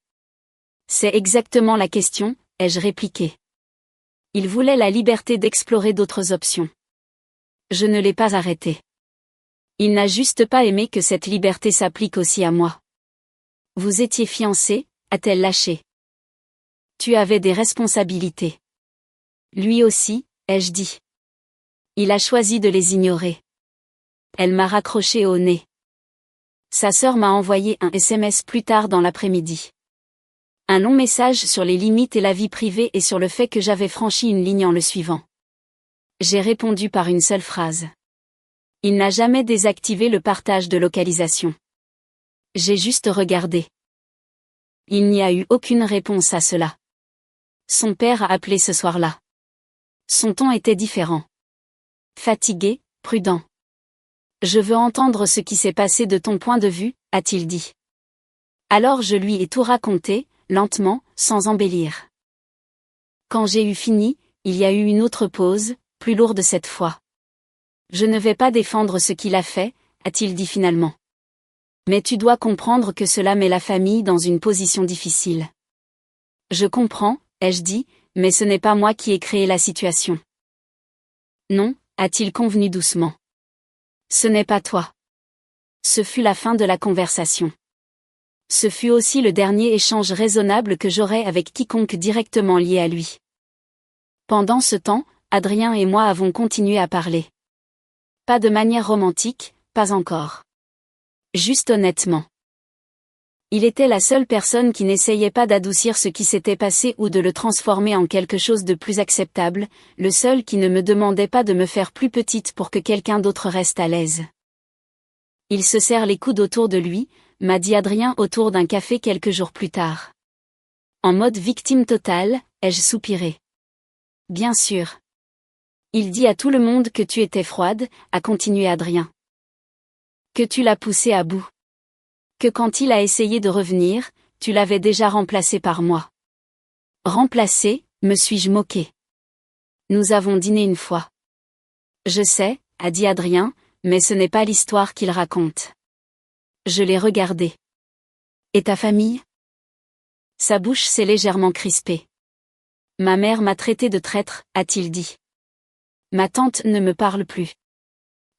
C'est exactement la question, ai-je répliqué. » Il voulait la liberté d'explorer d'autres options. Je ne l'ai pas arrêté. Il n'a juste pas aimé que cette liberté s'applique aussi à moi. « Vous étiez fiancé ?» a-t-elle lâché. « Tu avais des responsabilités. » Lui aussi, ai-je dit. Il a choisi de les ignorer. Elle m'a raccroché au nez. Sa sœur m'a envoyé un SMS plus tard dans l'après-midi. Un long message sur les limites et la vie privée et sur le fait que j'avais franchi une ligne en le suivant. J'ai répondu par une seule phrase. Il n'a jamais désactivé le partage de localisation. J'ai juste regardé. Il n'y a eu aucune réponse à cela. Son père a appelé ce soir-là. Son ton était différent. Fatigué, prudent. « Je veux entendre ce qui s'est passé de ton point de vue, a-t-il dit. Alors je lui ai tout raconté, lentement, sans embellir. Quand j'ai eu fini, il y a eu une autre pause, plus lourde cette fois. Je ne vais pas défendre ce qu'il a fait, a-t-il dit finalement. Mais tu dois comprendre que cela met la famille dans une position difficile. Je comprends, ai-je dit, mais ce n'est pas moi qui ai créé la situation. Non, a-t-il convenu doucement. Ce n'est pas toi. Ce fut la fin de la conversation. Ce fut aussi le dernier échange raisonnable que j'aurais avec quiconque directement lié à lui. Pendant ce temps, Adrien et moi avons continué à parler. Pas de manière romantique, pas encore. Juste honnêtement. Il était la seule personne qui n'essayait pas d'adoucir ce qui s'était passé ou de le transformer en quelque chose de plus acceptable, le seul qui ne me demandait pas de me faire plus petite pour que quelqu'un d'autre reste à l'aise. Il se serre les coudes autour de lui, m'a dit Adrien autour d'un café quelques jours plus tard. En mode victime totale, ai-je soupiré. Bien sûr. Il dit à tout le monde que tu étais froide, a continué Adrien. Que tu l'as poussé à bout. Que quand il a essayé de revenir, tu l'avais déjà remplacé par moi. Remplacé, me suis-je moqué. Nous avons dîné une fois. Je sais, a dit Adrien, mais ce n'est pas l'histoire qu'il raconte. Je l'ai regardé. Et ta famille ? Sa bouche s'est légèrement crispée. Ma mère m'a traité de traître, a-t-il dit. Ma tante ne me parle plus.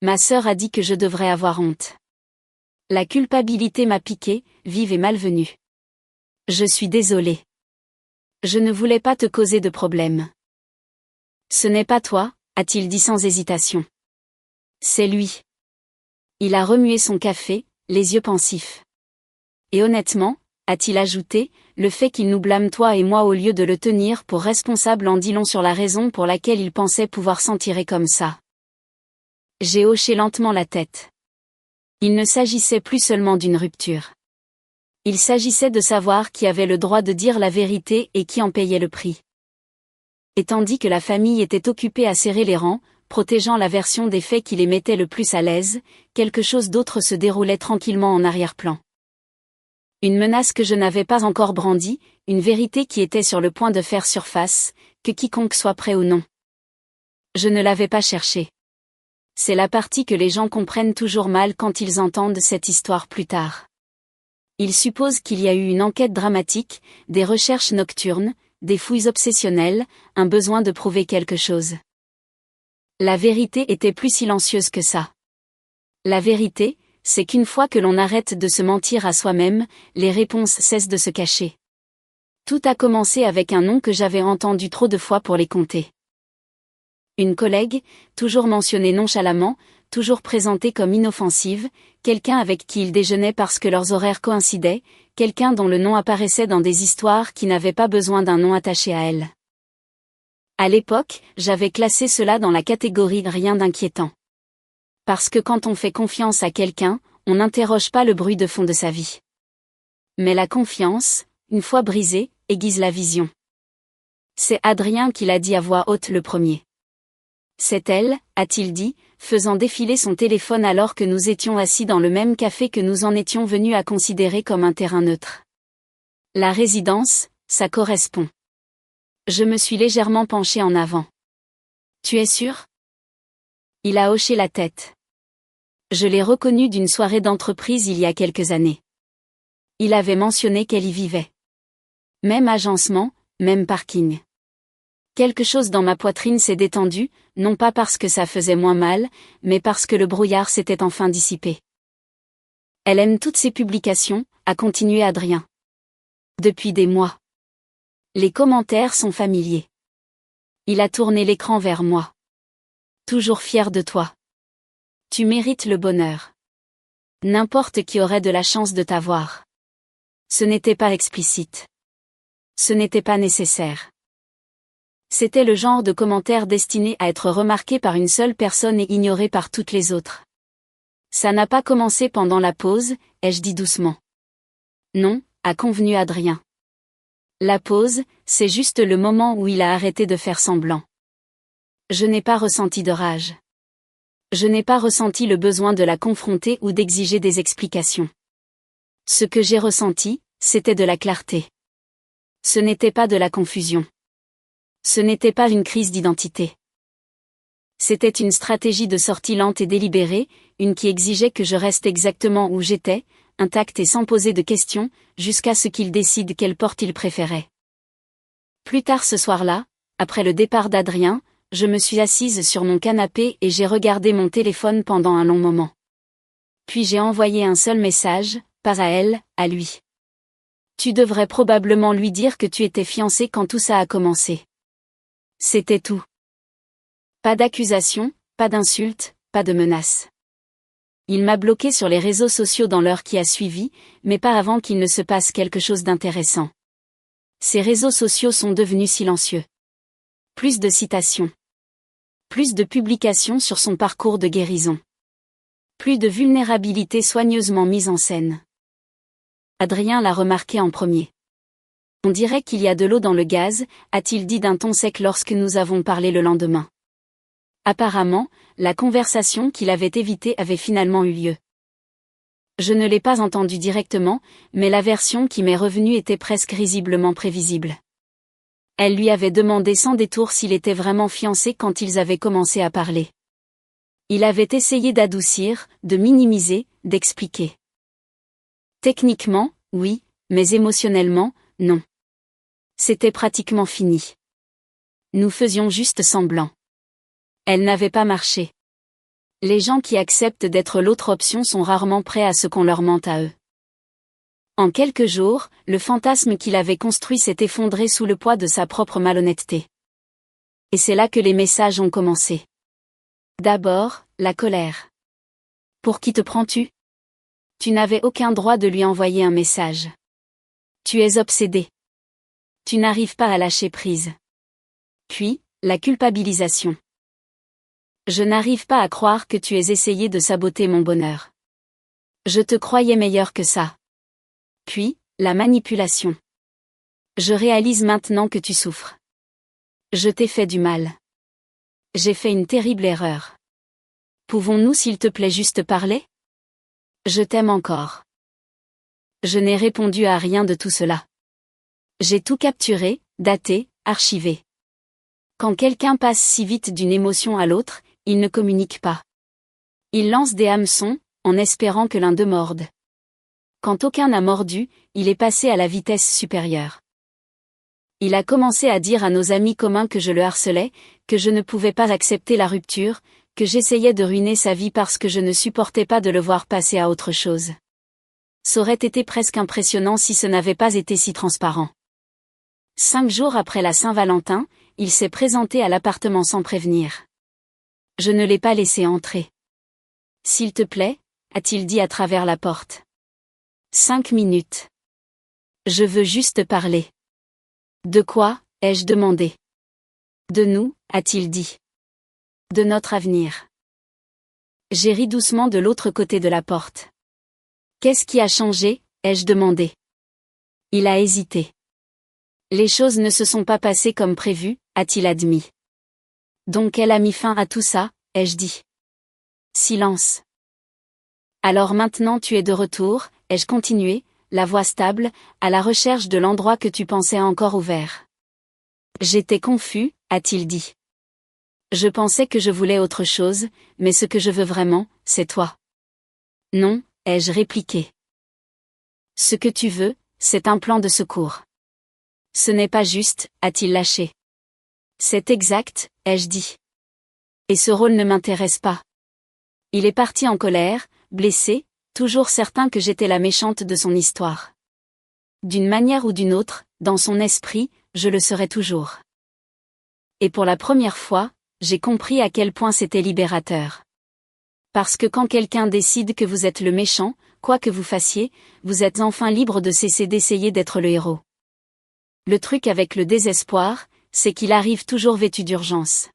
Ma sœur a dit que je devrais avoir honte. La culpabilité m'a piqué, vive et malvenue. Je suis désolée. Je ne voulais pas te causer de problème. Ce n'est pas toi, a-t-il dit sans hésitation. C'est lui. Il a remué son café, les yeux pensifs. Et honnêtement, a-t-il ajouté, le fait qu'il nous blâme toi et moi au lieu de le tenir pour responsable en dit long sur la raison pour laquelle il pensait pouvoir s'en tirer comme ça. J'ai hoché lentement la tête. Il ne s'agissait plus seulement d'une rupture. Il s'agissait de savoir qui avait le droit de dire la vérité et qui en payait le prix. Et tandis que la famille était occupée à serrer les rangs, protégeant la version des faits qui les mettait le plus à l'aise, quelque chose d'autre se déroulait tranquillement en arrière-plan. Une menace que je n'avais pas encore brandie, une vérité qui était sur le point de faire surface, que quiconque soit prêt ou non. Je ne l'avais pas cherchée. C'est la partie que les gens comprennent toujours mal quand ils entendent cette histoire plus tard. Ils supposent qu'il y a eu une enquête dramatique, des recherches nocturnes, des fouilles obsessionnelles, un besoin de prouver quelque chose. La vérité était plus silencieuse que ça. La vérité, c'est qu'une fois que l'on arrête de se mentir à soi-même, les réponses cessent de se cacher. Tout a commencé avec un nom que j'avais entendu trop de fois pour les compter. Une collègue, toujours mentionnée nonchalamment, toujours présentée comme inoffensive, quelqu'un avec qui il déjeunait parce que leurs horaires coïncidaient, quelqu'un dont le nom apparaissait dans des histoires qui n'avaient pas besoin d'un nom attaché à elle. À l'époque, j'avais classé cela dans la catégorie rien d'inquiétant. Parce que quand on fait confiance à quelqu'un, on n'interroge pas le bruit de fond de sa vie. Mais la confiance, une fois brisée, aiguise la vision. C'est Adrien qui l'a dit à voix haute le premier. C'est elle, a-t-il dit, faisant défiler son téléphone alors que nous étions assis dans le même café que nous en étions venus à considérer comme un terrain neutre. La résidence, ça correspond. Je me suis légèrement penché en avant. Tu es sûr ? Il a hoché la tête. Je l'ai reconnu d'une soirée d'entreprise il y a quelques années. Il avait mentionné qu'elle y vivait. Même agencement, même parking. Quelque chose dans ma poitrine s'est détendu, non pas parce que ça faisait moins mal, mais parce que le brouillard s'était enfin dissipé. Elle aime toutes ses publications, a continué Adrien. Depuis des mois. Les commentaires sont familiers. Il a tourné l'écran vers moi. Toujours fier de toi. Tu mérites le bonheur. N'importe qui aurait de la chance de t'avoir. Ce n'était pas explicite. Ce n'était pas nécessaire. C'était le genre de commentaire destiné à être remarqué par une seule personne et ignoré par toutes les autres. Ça n'a pas commencé pendant la pause, ai-je dit doucement. Non, a convenu Adrien. La pause, c'est juste le moment où il a arrêté de faire semblant. Je n'ai pas ressenti de rage. Je n'ai pas ressenti le besoin de la confronter ou d'exiger des explications. Ce que j'ai ressenti, c'était de la clarté. Ce n'était pas de la confusion. Ce n'était pas une crise d'identité. C'était une stratégie de sortie lente et délibérée, une qui exigeait que je reste exactement où j'étais, intact et sans poser de questions, jusqu'à ce qu'il décide quelle porte il préférait. Plus tard ce soir-là, après le départ d'Adrien, je me suis assise sur mon canapé et j'ai regardé mon téléphone pendant un long moment. Puis j'ai envoyé un seul message, pas à elle, à lui. Tu devrais probablement lui dire que tu étais fiancé quand tout ça a commencé. C'était tout. Pas d'accusation, pas d'insulte, pas de menace. Il m'a bloqué sur les réseaux sociaux dans l'heure qui a suivi, mais pas avant qu'il ne se passe quelque chose d'intéressant. Ces réseaux sociaux sont devenus silencieux. Plus de citations. Plus de publications sur son parcours de guérison. Plus de vulnérabilité soigneusement mise en scène. Adrien l'a remarqué en premier. On dirait qu'il y a de l'eau dans le gaz, a-t-il dit d'un ton sec lorsque nous avons parlé le lendemain. Apparemment, la conversation qu'il avait évitée avait finalement eu lieu. Je ne l'ai pas entendu directement, mais la version qui m'est revenue était presque risiblement prévisible. Elle lui avait demandé sans détour s'il était vraiment fiancé quand ils avaient commencé à parler. Il avait essayé d'adoucir, de minimiser, d'expliquer. Techniquement, oui, mais émotionnellement, non. C'était pratiquement fini. Nous faisions juste semblant. Elle n'avait pas marché. Les gens qui acceptent d'être l'autre option sont rarement prêts à ce qu'on leur mente à eux. En quelques jours, le fantasme qu'il avait construit s'est effondré sous le poids de sa propre malhonnêteté. Et c'est là que les messages ont commencé. D'abord, la colère. Pour qui te prends-tu ? Tu n'avais aucun droit de lui envoyer un message. Tu es obsédé. Tu n'arrives pas à lâcher prise. Puis, la culpabilisation. Je n'arrive pas à croire que tu aies essayé de saboter mon bonheur. Je te croyais meilleur que ça. Puis, la manipulation. Je réalise maintenant que tu souffres. Je t'ai fait du mal. J'ai fait une terrible erreur. Pouvons-nous s'il te plaît juste parler ? Je t'aime encore. Je n'ai répondu à rien de tout cela. J'ai tout capturé, daté, archivé. Quand quelqu'un passe si vite d'une émotion à l'autre, il ne communique pas. Il lance des hameçons, en espérant que l'un d'eux morde. Quand aucun n'a mordu, il est passé à la vitesse supérieure. Il a commencé à dire à nos amis communs que je le harcelais, que je ne pouvais pas accepter la rupture, que j'essayais de ruiner sa vie parce que je ne supportais pas de le voir passer à autre chose. Ça aurait été presque impressionnant si ce n'avait pas été si transparent. 5 jours après la Saint-Valentin, il s'est présenté à l'appartement sans prévenir. Je ne l'ai pas laissé entrer. « S'il te plaît » a-t-il dit à travers la porte. 5 minutes. Je veux juste parler. De quoi, ai-je demandé. De nous, a-t-il dit. De notre avenir. J'ai ri doucement de l'autre côté de la porte. Qu'est-ce qui a changé, ai-je demandé. Il a hésité. Les choses ne se sont pas passées comme prévu, a-t-il admis. Donc elle a mis fin à tout ça, ai-je dit. Silence. Alors maintenant tu es de retour, ai-je continué, la voix stable, à la recherche de l'endroit que tu pensais encore ouvert. J'étais confus, a-t-il dit. Je pensais que je voulais autre chose, mais ce que je veux vraiment, c'est toi. Non, ai-je répliqué. Ce que tu veux, c'est un plan de secours. Ce n'est pas juste, a-t-il lâché. C'est exact, ai-je dit. Et ce rôle ne m'intéresse pas. Il est parti en colère, blessé, toujours certain que j'étais la méchante de son histoire. D'une manière ou d'une autre, dans son esprit, je le serai toujours. Et pour la première fois, j'ai compris à quel point c'était libérateur. Parce que quand quelqu'un décide que vous êtes le méchant, quoi que vous fassiez, vous êtes enfin libre de cesser d'essayer d'être le héros. Le truc avec le désespoir, c'est qu'il arrive toujours vêtu d'urgence.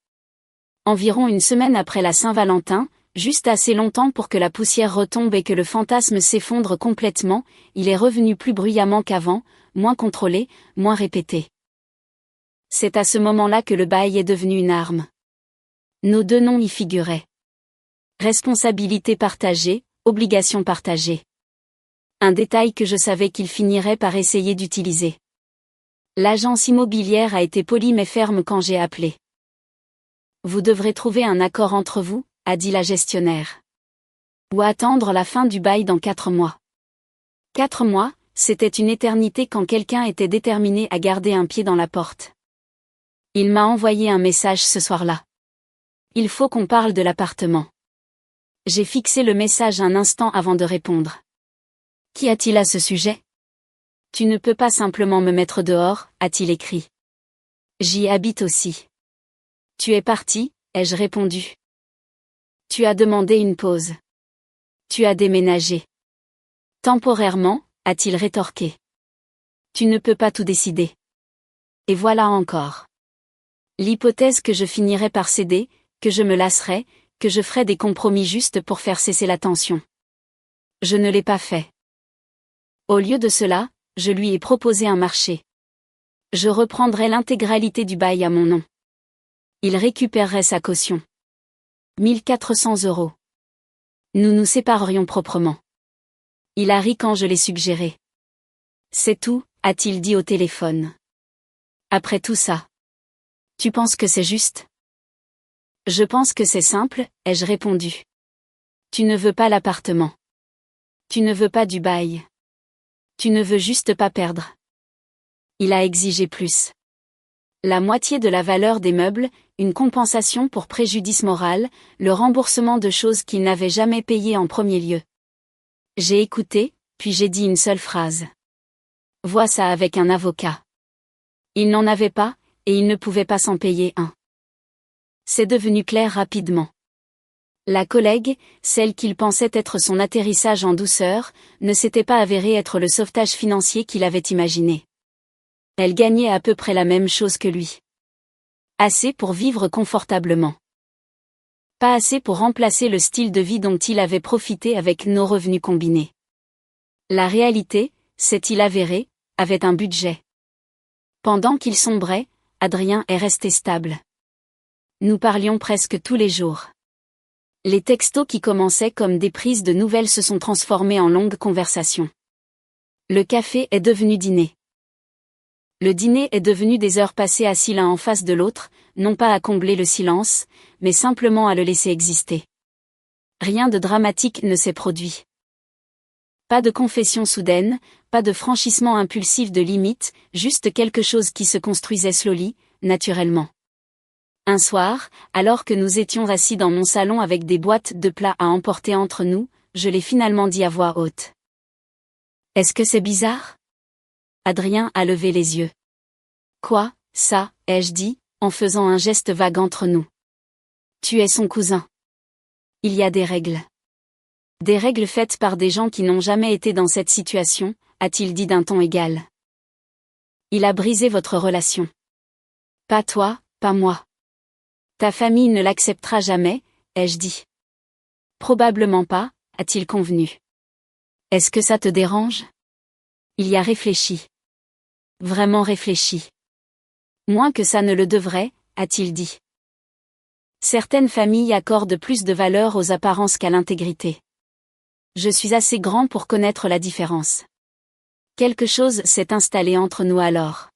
Environ une semaine après la Saint-Valentin, juste assez longtemps pour que la poussière retombe et que le fantasme s'effondre complètement, il est revenu plus bruyamment qu'avant, moins contrôlé, moins répété. C'est à ce moment-là que le bail est devenu une arme. Nos deux noms y figuraient. Responsabilité partagée, obligation partagée. Un détail que je savais qu'il finirait par essayer d'utiliser. L'agence immobilière a été polie mais ferme quand j'ai appelé. Vous devrez trouver un accord entre vous, a dit la gestionnaire. Ou attendre la fin du bail dans 4 mois. 4 mois, c'était une éternité quand quelqu'un était déterminé à garder un pied dans la porte. Il m'a envoyé un message ce soir-là. Il faut qu'on parle de l'appartement. J'ai fixé le message un instant avant de répondre. Qu'y a-t-il à ce sujet ? Tu ne peux pas simplement me mettre dehors, a-t-il écrit. J'y habite aussi. Tu es parti, ai-je répondu. Tu as demandé une pause. Tu as déménagé. Temporairement, a-t-il rétorqué. Tu ne peux pas tout décider. Et voilà encore. L'hypothèse que je finirais par céder, que je me lasserais, que je ferais des compromis justes pour faire cesser la tension. Je ne l'ai pas fait. Au lieu de cela, je lui ai proposé un marché. Je reprendrais l'intégralité du bail à mon nom. Il récupérerait sa caution. 1400 €. Nous nous séparerions proprement. Il a ri quand je l'ai suggéré. C'est tout, a-t-il dit au téléphone. Après tout ça. Tu penses que c'est juste ? Je pense que c'est simple, ai-je répondu. Tu ne veux pas l'appartement. Tu ne veux pas du bail. Tu ne veux juste pas perdre. Il a exigé plus. La moitié de la valeur des meubles, une compensation pour préjudice moral, le remboursement de choses qu'il n'avait jamais payées en premier lieu. J'ai écouté, puis j'ai dit une seule phrase. Vois ça avec un avocat. Il n'en avait pas, et il ne pouvait pas s'en payer un. C'est devenu clair rapidement. La collègue, celle qu'il pensait être son atterrissage en douceur, ne s'était pas avérée être le sauvetage financier qu'il avait imaginé. Elle gagnait à peu près la même chose que lui. Assez pour vivre confortablement. Pas assez pour remplacer le style de vie dont il avait profité avec nos revenus combinés. La réalité, c'est-il avéré, avait un budget. Pendant qu'il sombrait, Adrien est resté stable. Nous parlions presque tous les jours. Les textos qui commençaient comme des prises de nouvelles se sont transformés en longues conversations. Le café est devenu dîner. Le dîner est devenu des heures passées assis l'un en face de l'autre, non pas à combler le silence, mais simplement à le laisser exister. Rien de dramatique ne s'est produit. Pas de confession soudaine, pas de franchissement impulsif de limite, juste quelque chose qui se construisait slowly, naturellement. Un soir, alors que nous étions assis dans mon salon avec des boîtes de plats à emporter entre nous, je l'ai finalement dit à voix haute. Est-ce que c'est bizarre? Adrien a levé les yeux. Quoi, ça, ai-je dit, en faisant un geste vague entre nous. Tu es son cousin. Il y a des règles. Des règles faites par des gens qui n'ont jamais été dans cette situation, a-t-il dit d'un ton égal. Il a brisé votre relation. Pas toi, pas moi. Ta famille ne l'acceptera jamais, ai-je dit. Probablement pas, a-t-il convenu. Est-ce que ça te dérange? Il y a réfléchi. Vraiment réfléchi. Moins que ça ne le devrait, a-t-il dit. Certaines familles accordent plus de valeur aux apparences qu'à l'intégrité. Je suis assez grand pour connaître la différence. Quelque chose s'est installé entre nous alors.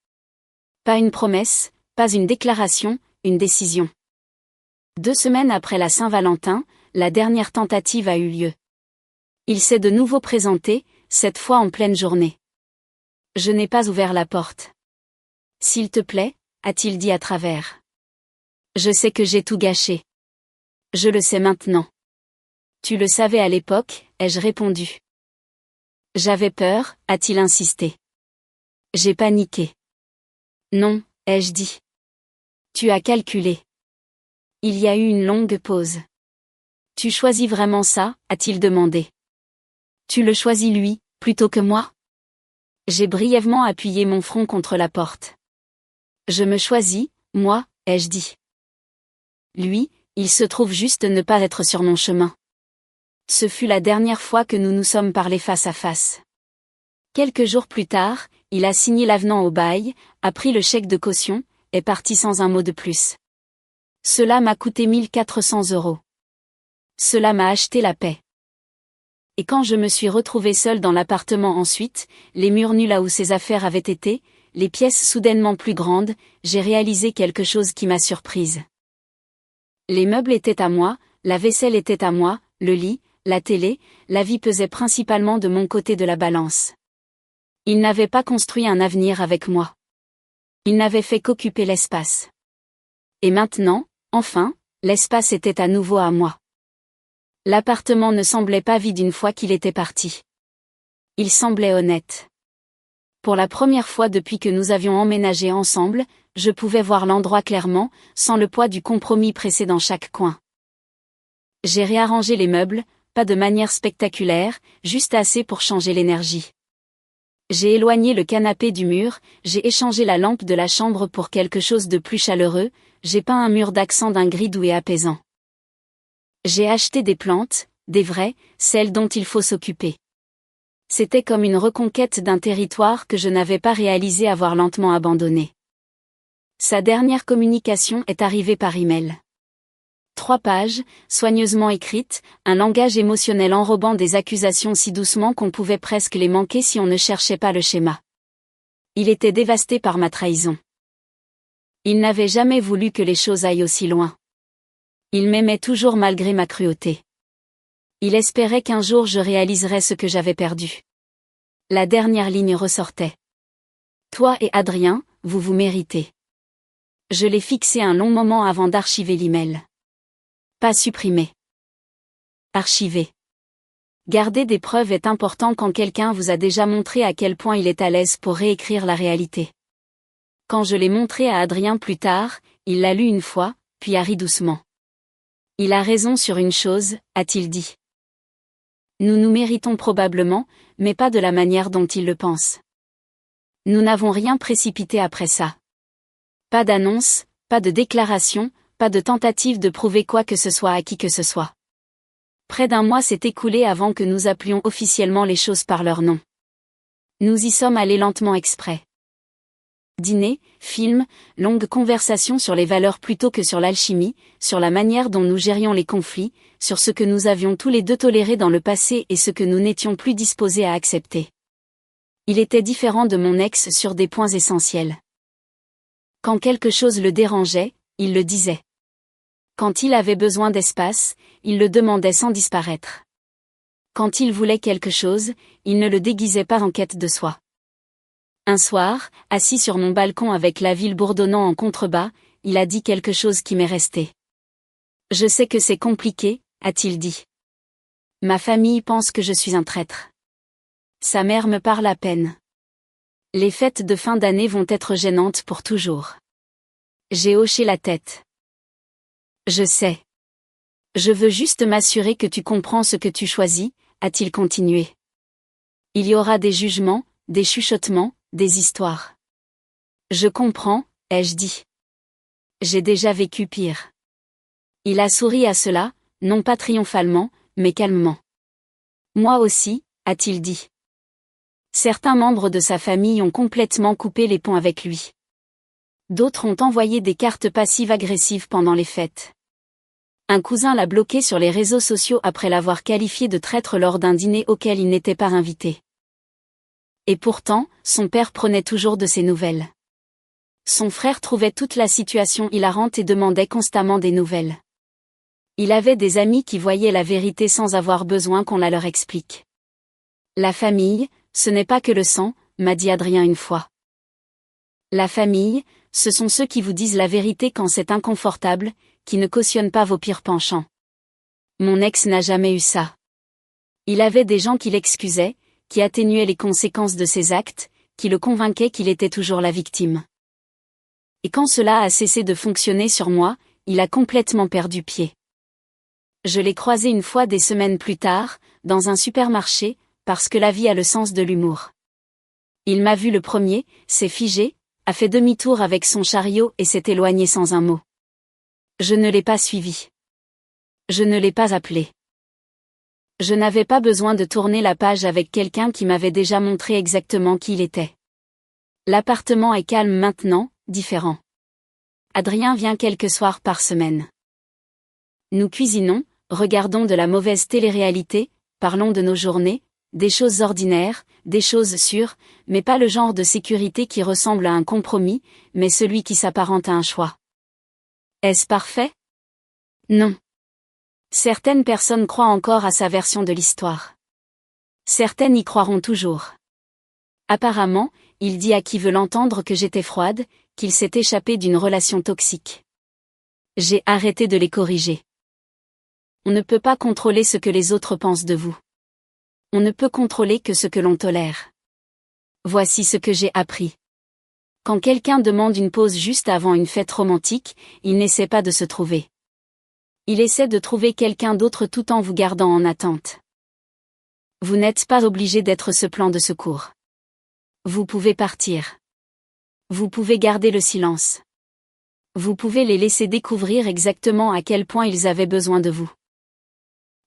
Pas une promesse, pas une déclaration, une décision. 2 semaines après la Saint-Valentin, la dernière tentative a eu lieu. Il s'est de nouveau présenté, cette fois en pleine journée. Je n'ai pas ouvert la porte. S'il te plaît, a-t-il dit à travers. Je sais que j'ai tout gâché. Je le sais maintenant. Tu le savais à l'époque, ai-je répondu. J'avais peur, a-t-il insisté. J'ai paniqué. Non, ai-je dit. Tu as calculé. Il y a eu une longue pause. Tu choisis vraiment ça, a-t-il demandé. Tu le choisis lui, plutôt que moi? J'ai brièvement appuyé mon front contre la porte. Je me choisis, moi, ai-je dit. Lui, il se trouve juste ne pas être sur mon chemin. Ce fut la dernière fois que nous nous sommes parlé face à face. Quelques jours plus tard, il a signé l'avenant au bail, a pris le chèque de caution, est parti sans un mot de plus. Cela m'a coûté 1400 €. Cela m'a acheté la paix. Et quand je me suis retrouvée seule dans l'appartement ensuite, les murs nus là où ses affaires avaient été, les pièces soudainement plus grandes, j'ai réalisé quelque chose qui m'a surprise. Les meubles étaient à moi, la vaisselle était à moi, le lit, la télé, la vie pesait principalement de mon côté de la balance. Il n'avait pas construit un avenir avec moi. Il n'avait fait qu'occuper l'espace. Et maintenant, enfin, l'espace était à nouveau à moi. L'appartement ne semblait pas vide une fois qu'il était parti. Il semblait honnête. Pour la première fois depuis que nous avions emménagé ensemble, je pouvais voir l'endroit clairement, sans le poids du compromis pressé dans chaque coin. J'ai réarrangé les meubles, pas de manière spectaculaire, juste assez pour changer l'énergie. J'ai éloigné le canapé du mur, j'ai échangé la lampe de la chambre pour quelque chose de plus chaleureux, j'ai peint un mur d'accent d'un gris doux et apaisant. J'ai acheté des plantes, des vraies, celles dont il faut s'occuper. C'était comme une reconquête d'un territoire que je n'avais pas réalisé avoir lentement abandonné. Sa dernière communication est arrivée par email. 3 pages, soigneusement écrites, un langage émotionnel enrobant des accusations si doucement qu'on pouvait presque les manquer si on ne cherchait pas le schéma. Il était dévasté par ma trahison. Il n'avait jamais voulu que les choses aillent aussi loin. Il m'aimait toujours malgré ma cruauté. Il espérait qu'un jour je réaliserais ce que j'avais perdu. La dernière ligne ressortait. Toi et Adrien, vous vous méritez. Je l'ai fixé un long moment avant d'archiver l'email. Pas supprimer. Archiver. Garder des preuves est important quand quelqu'un vous a déjà montré à quel point il est à l'aise pour réécrire la réalité. Quand je l'ai montré à Adrien plus tard, il l'a lu une fois, puis a ri doucement. Il a raison sur une chose, a-t-il dit. Nous nous méritons probablement, mais pas de la manière dont il le pense. Nous n'avons rien précipité après ça. Pas d'annonce, pas de déclaration, pas de tentative de prouver quoi que ce soit à qui que ce soit. Près d'1 mois s'est écoulé avant que nous appelions officiellement les choses par leur nom. Nous y sommes allés lentement exprès. Dîner, film, longues conversations sur les valeurs plutôt que sur l'alchimie, sur la manière dont nous gérions les conflits, sur ce que nous avions tous les deux toléré dans le passé et ce que nous n'étions plus disposés à accepter. Il était différent de mon ex sur des points essentiels. Quand quelque chose le dérangeait, il le disait. Quand il avait besoin d'espace, il le demandait sans disparaître. Quand il voulait quelque chose, il ne le déguisait pas en quête de soi. Un soir, assis sur mon balcon avec la ville bourdonnant en contrebas, il a dit quelque chose qui m'est resté. « Je sais que c'est compliqué », a-t-il dit. Ma famille pense que je suis un traître. Sa mère me parle à peine. Les fêtes de fin d'année vont être gênantes pour toujours. J'ai hoché la tête. Je sais. Je veux juste m'assurer que tu comprends ce que tu choisis, a-t-il continué. Il y aura des jugements, des chuchotements, des histoires. Je comprends, ai-je dit. J'ai déjà vécu pire. Il a souri à cela, non pas triomphalement, mais calmement. Moi aussi, a-t-il dit. Certains membres de sa famille ont complètement coupé les ponts avec lui. D'autres ont envoyé des cartes passives-agressives pendant les fêtes. Un cousin l'a bloqué sur les réseaux sociaux après l'avoir qualifié de traître lors d'un dîner auquel il n'était pas invité. Et pourtant, son père prenait toujours de ses nouvelles. Son frère trouvait toute la situation hilarante et demandait constamment des nouvelles. Il avait des amis qui voyaient la vérité sans avoir besoin qu'on la leur explique. La famille, ce n'est pas que le sang, m'a dit Adrien une fois. La famille, ce sont ceux qui vous disent la vérité quand c'est inconfortable, qui ne cautionnent pas vos pires penchants. Mon ex n'a jamais eu ça. Il avait des gens qui l'excusaient, qui atténuaient les conséquences de ses actes, qui le convainquaient qu'il était toujours la victime. Et quand cela a cessé de fonctionner sur moi, il a complètement perdu pied. Je l'ai croisé une fois des semaines plus tard, dans un supermarché, parce que la vie a le sens de l'humour. Il m'a vu le premier, s'est figé, a fait demi-tour avec son chariot et s'est éloigné sans un mot. Je ne l'ai pas suivi. Je ne l'ai pas appelé. Je n'avais pas besoin de tourner la page avec quelqu'un qui m'avait déjà montré exactement qui il était. L'appartement est calme maintenant, différent. Adrien vient quelques soirs par semaine. Nous cuisinons, regardons de la mauvaise télé-réalité, parlons de nos journées, des choses ordinaires, des choses sûres, mais pas le genre de sécurité qui ressemble à un compromis, mais celui qui s'apparente à un choix. Est-ce parfait? Non. Certaines personnes croient encore à sa version de l'histoire. Certaines y croiront toujours. Apparemment, il dit à qui veut l'entendre que j'étais froide, qu'il s'est échappé d'une relation toxique. J'ai arrêté de les corriger. On ne peut pas contrôler ce que les autres pensent de vous. On ne peut contrôler que ce que l'on tolère. Voici ce que j'ai appris. Quand quelqu'un demande une pause juste avant une fête romantique, il n'essaie pas de se trouver. Il essaie de trouver quelqu'un d'autre tout en vous gardant en attente. Vous n'êtes pas obligé d'être ce plan de secours. Vous pouvez partir. Vous pouvez garder le silence. Vous pouvez les laisser découvrir exactement à quel point ils avaient besoin de vous.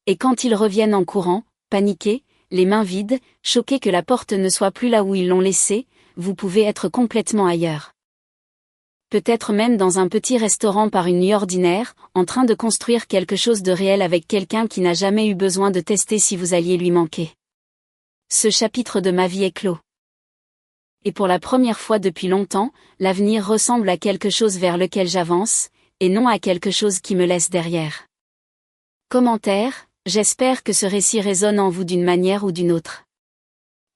Et quand ils reviennent en courant, paniqués, les mains vides, choqués que la porte ne soit plus là où ils l'ont laissée, vous pouvez être complètement ailleurs. Peut-être même dans un petit restaurant par une nuit ordinaire, en train de construire quelque chose de réel avec quelqu'un qui n'a jamais eu besoin de tester si vous alliez lui manquer. Ce chapitre de ma vie est clos. Et pour la première fois depuis longtemps, l'avenir ressemble à quelque chose vers lequel j'avance, et non à quelque chose qui me laisse derrière. Commentaire, j'espère que ce récit résonne en vous d'une manière ou d'une autre.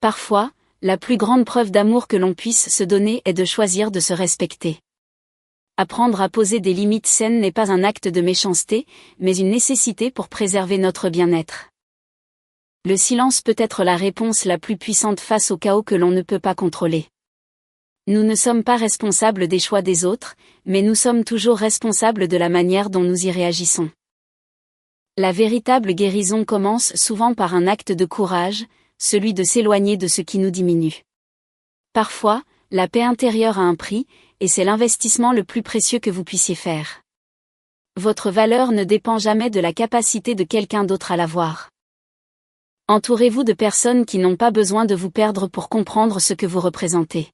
Parfois, la plus grande preuve d'amour que l'on puisse se donner est de choisir de se respecter. Apprendre à poser des limites saines n'est pas un acte de méchanceté, mais une nécessité pour préserver notre bien-être. Le silence peut être la réponse la plus puissante face au chaos que l'on ne peut pas contrôler. Nous ne sommes pas responsables des choix des autres, mais nous sommes toujours responsables de la manière dont nous y réagissons. La véritable guérison commence souvent par un acte de courage, celui de s'éloigner de ce qui nous diminue. Parfois, la paix intérieure a un prix, et c'est l'investissement le plus précieux que vous puissiez faire. Votre valeur ne dépend jamais de la capacité de quelqu'un d'autre à l'avoir. Entourez-vous de personnes qui n'ont pas besoin de vous perdre pour comprendre ce que vous représentez.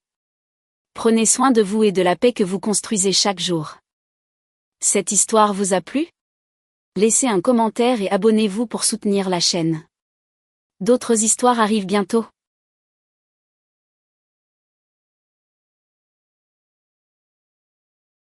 Prenez soin de vous et de la paix que vous construisez chaque jour. Cette histoire vous a plu? Laissez un commentaire et abonnez-vous pour soutenir la chaîne. D'autres histoires arrivent bientôt.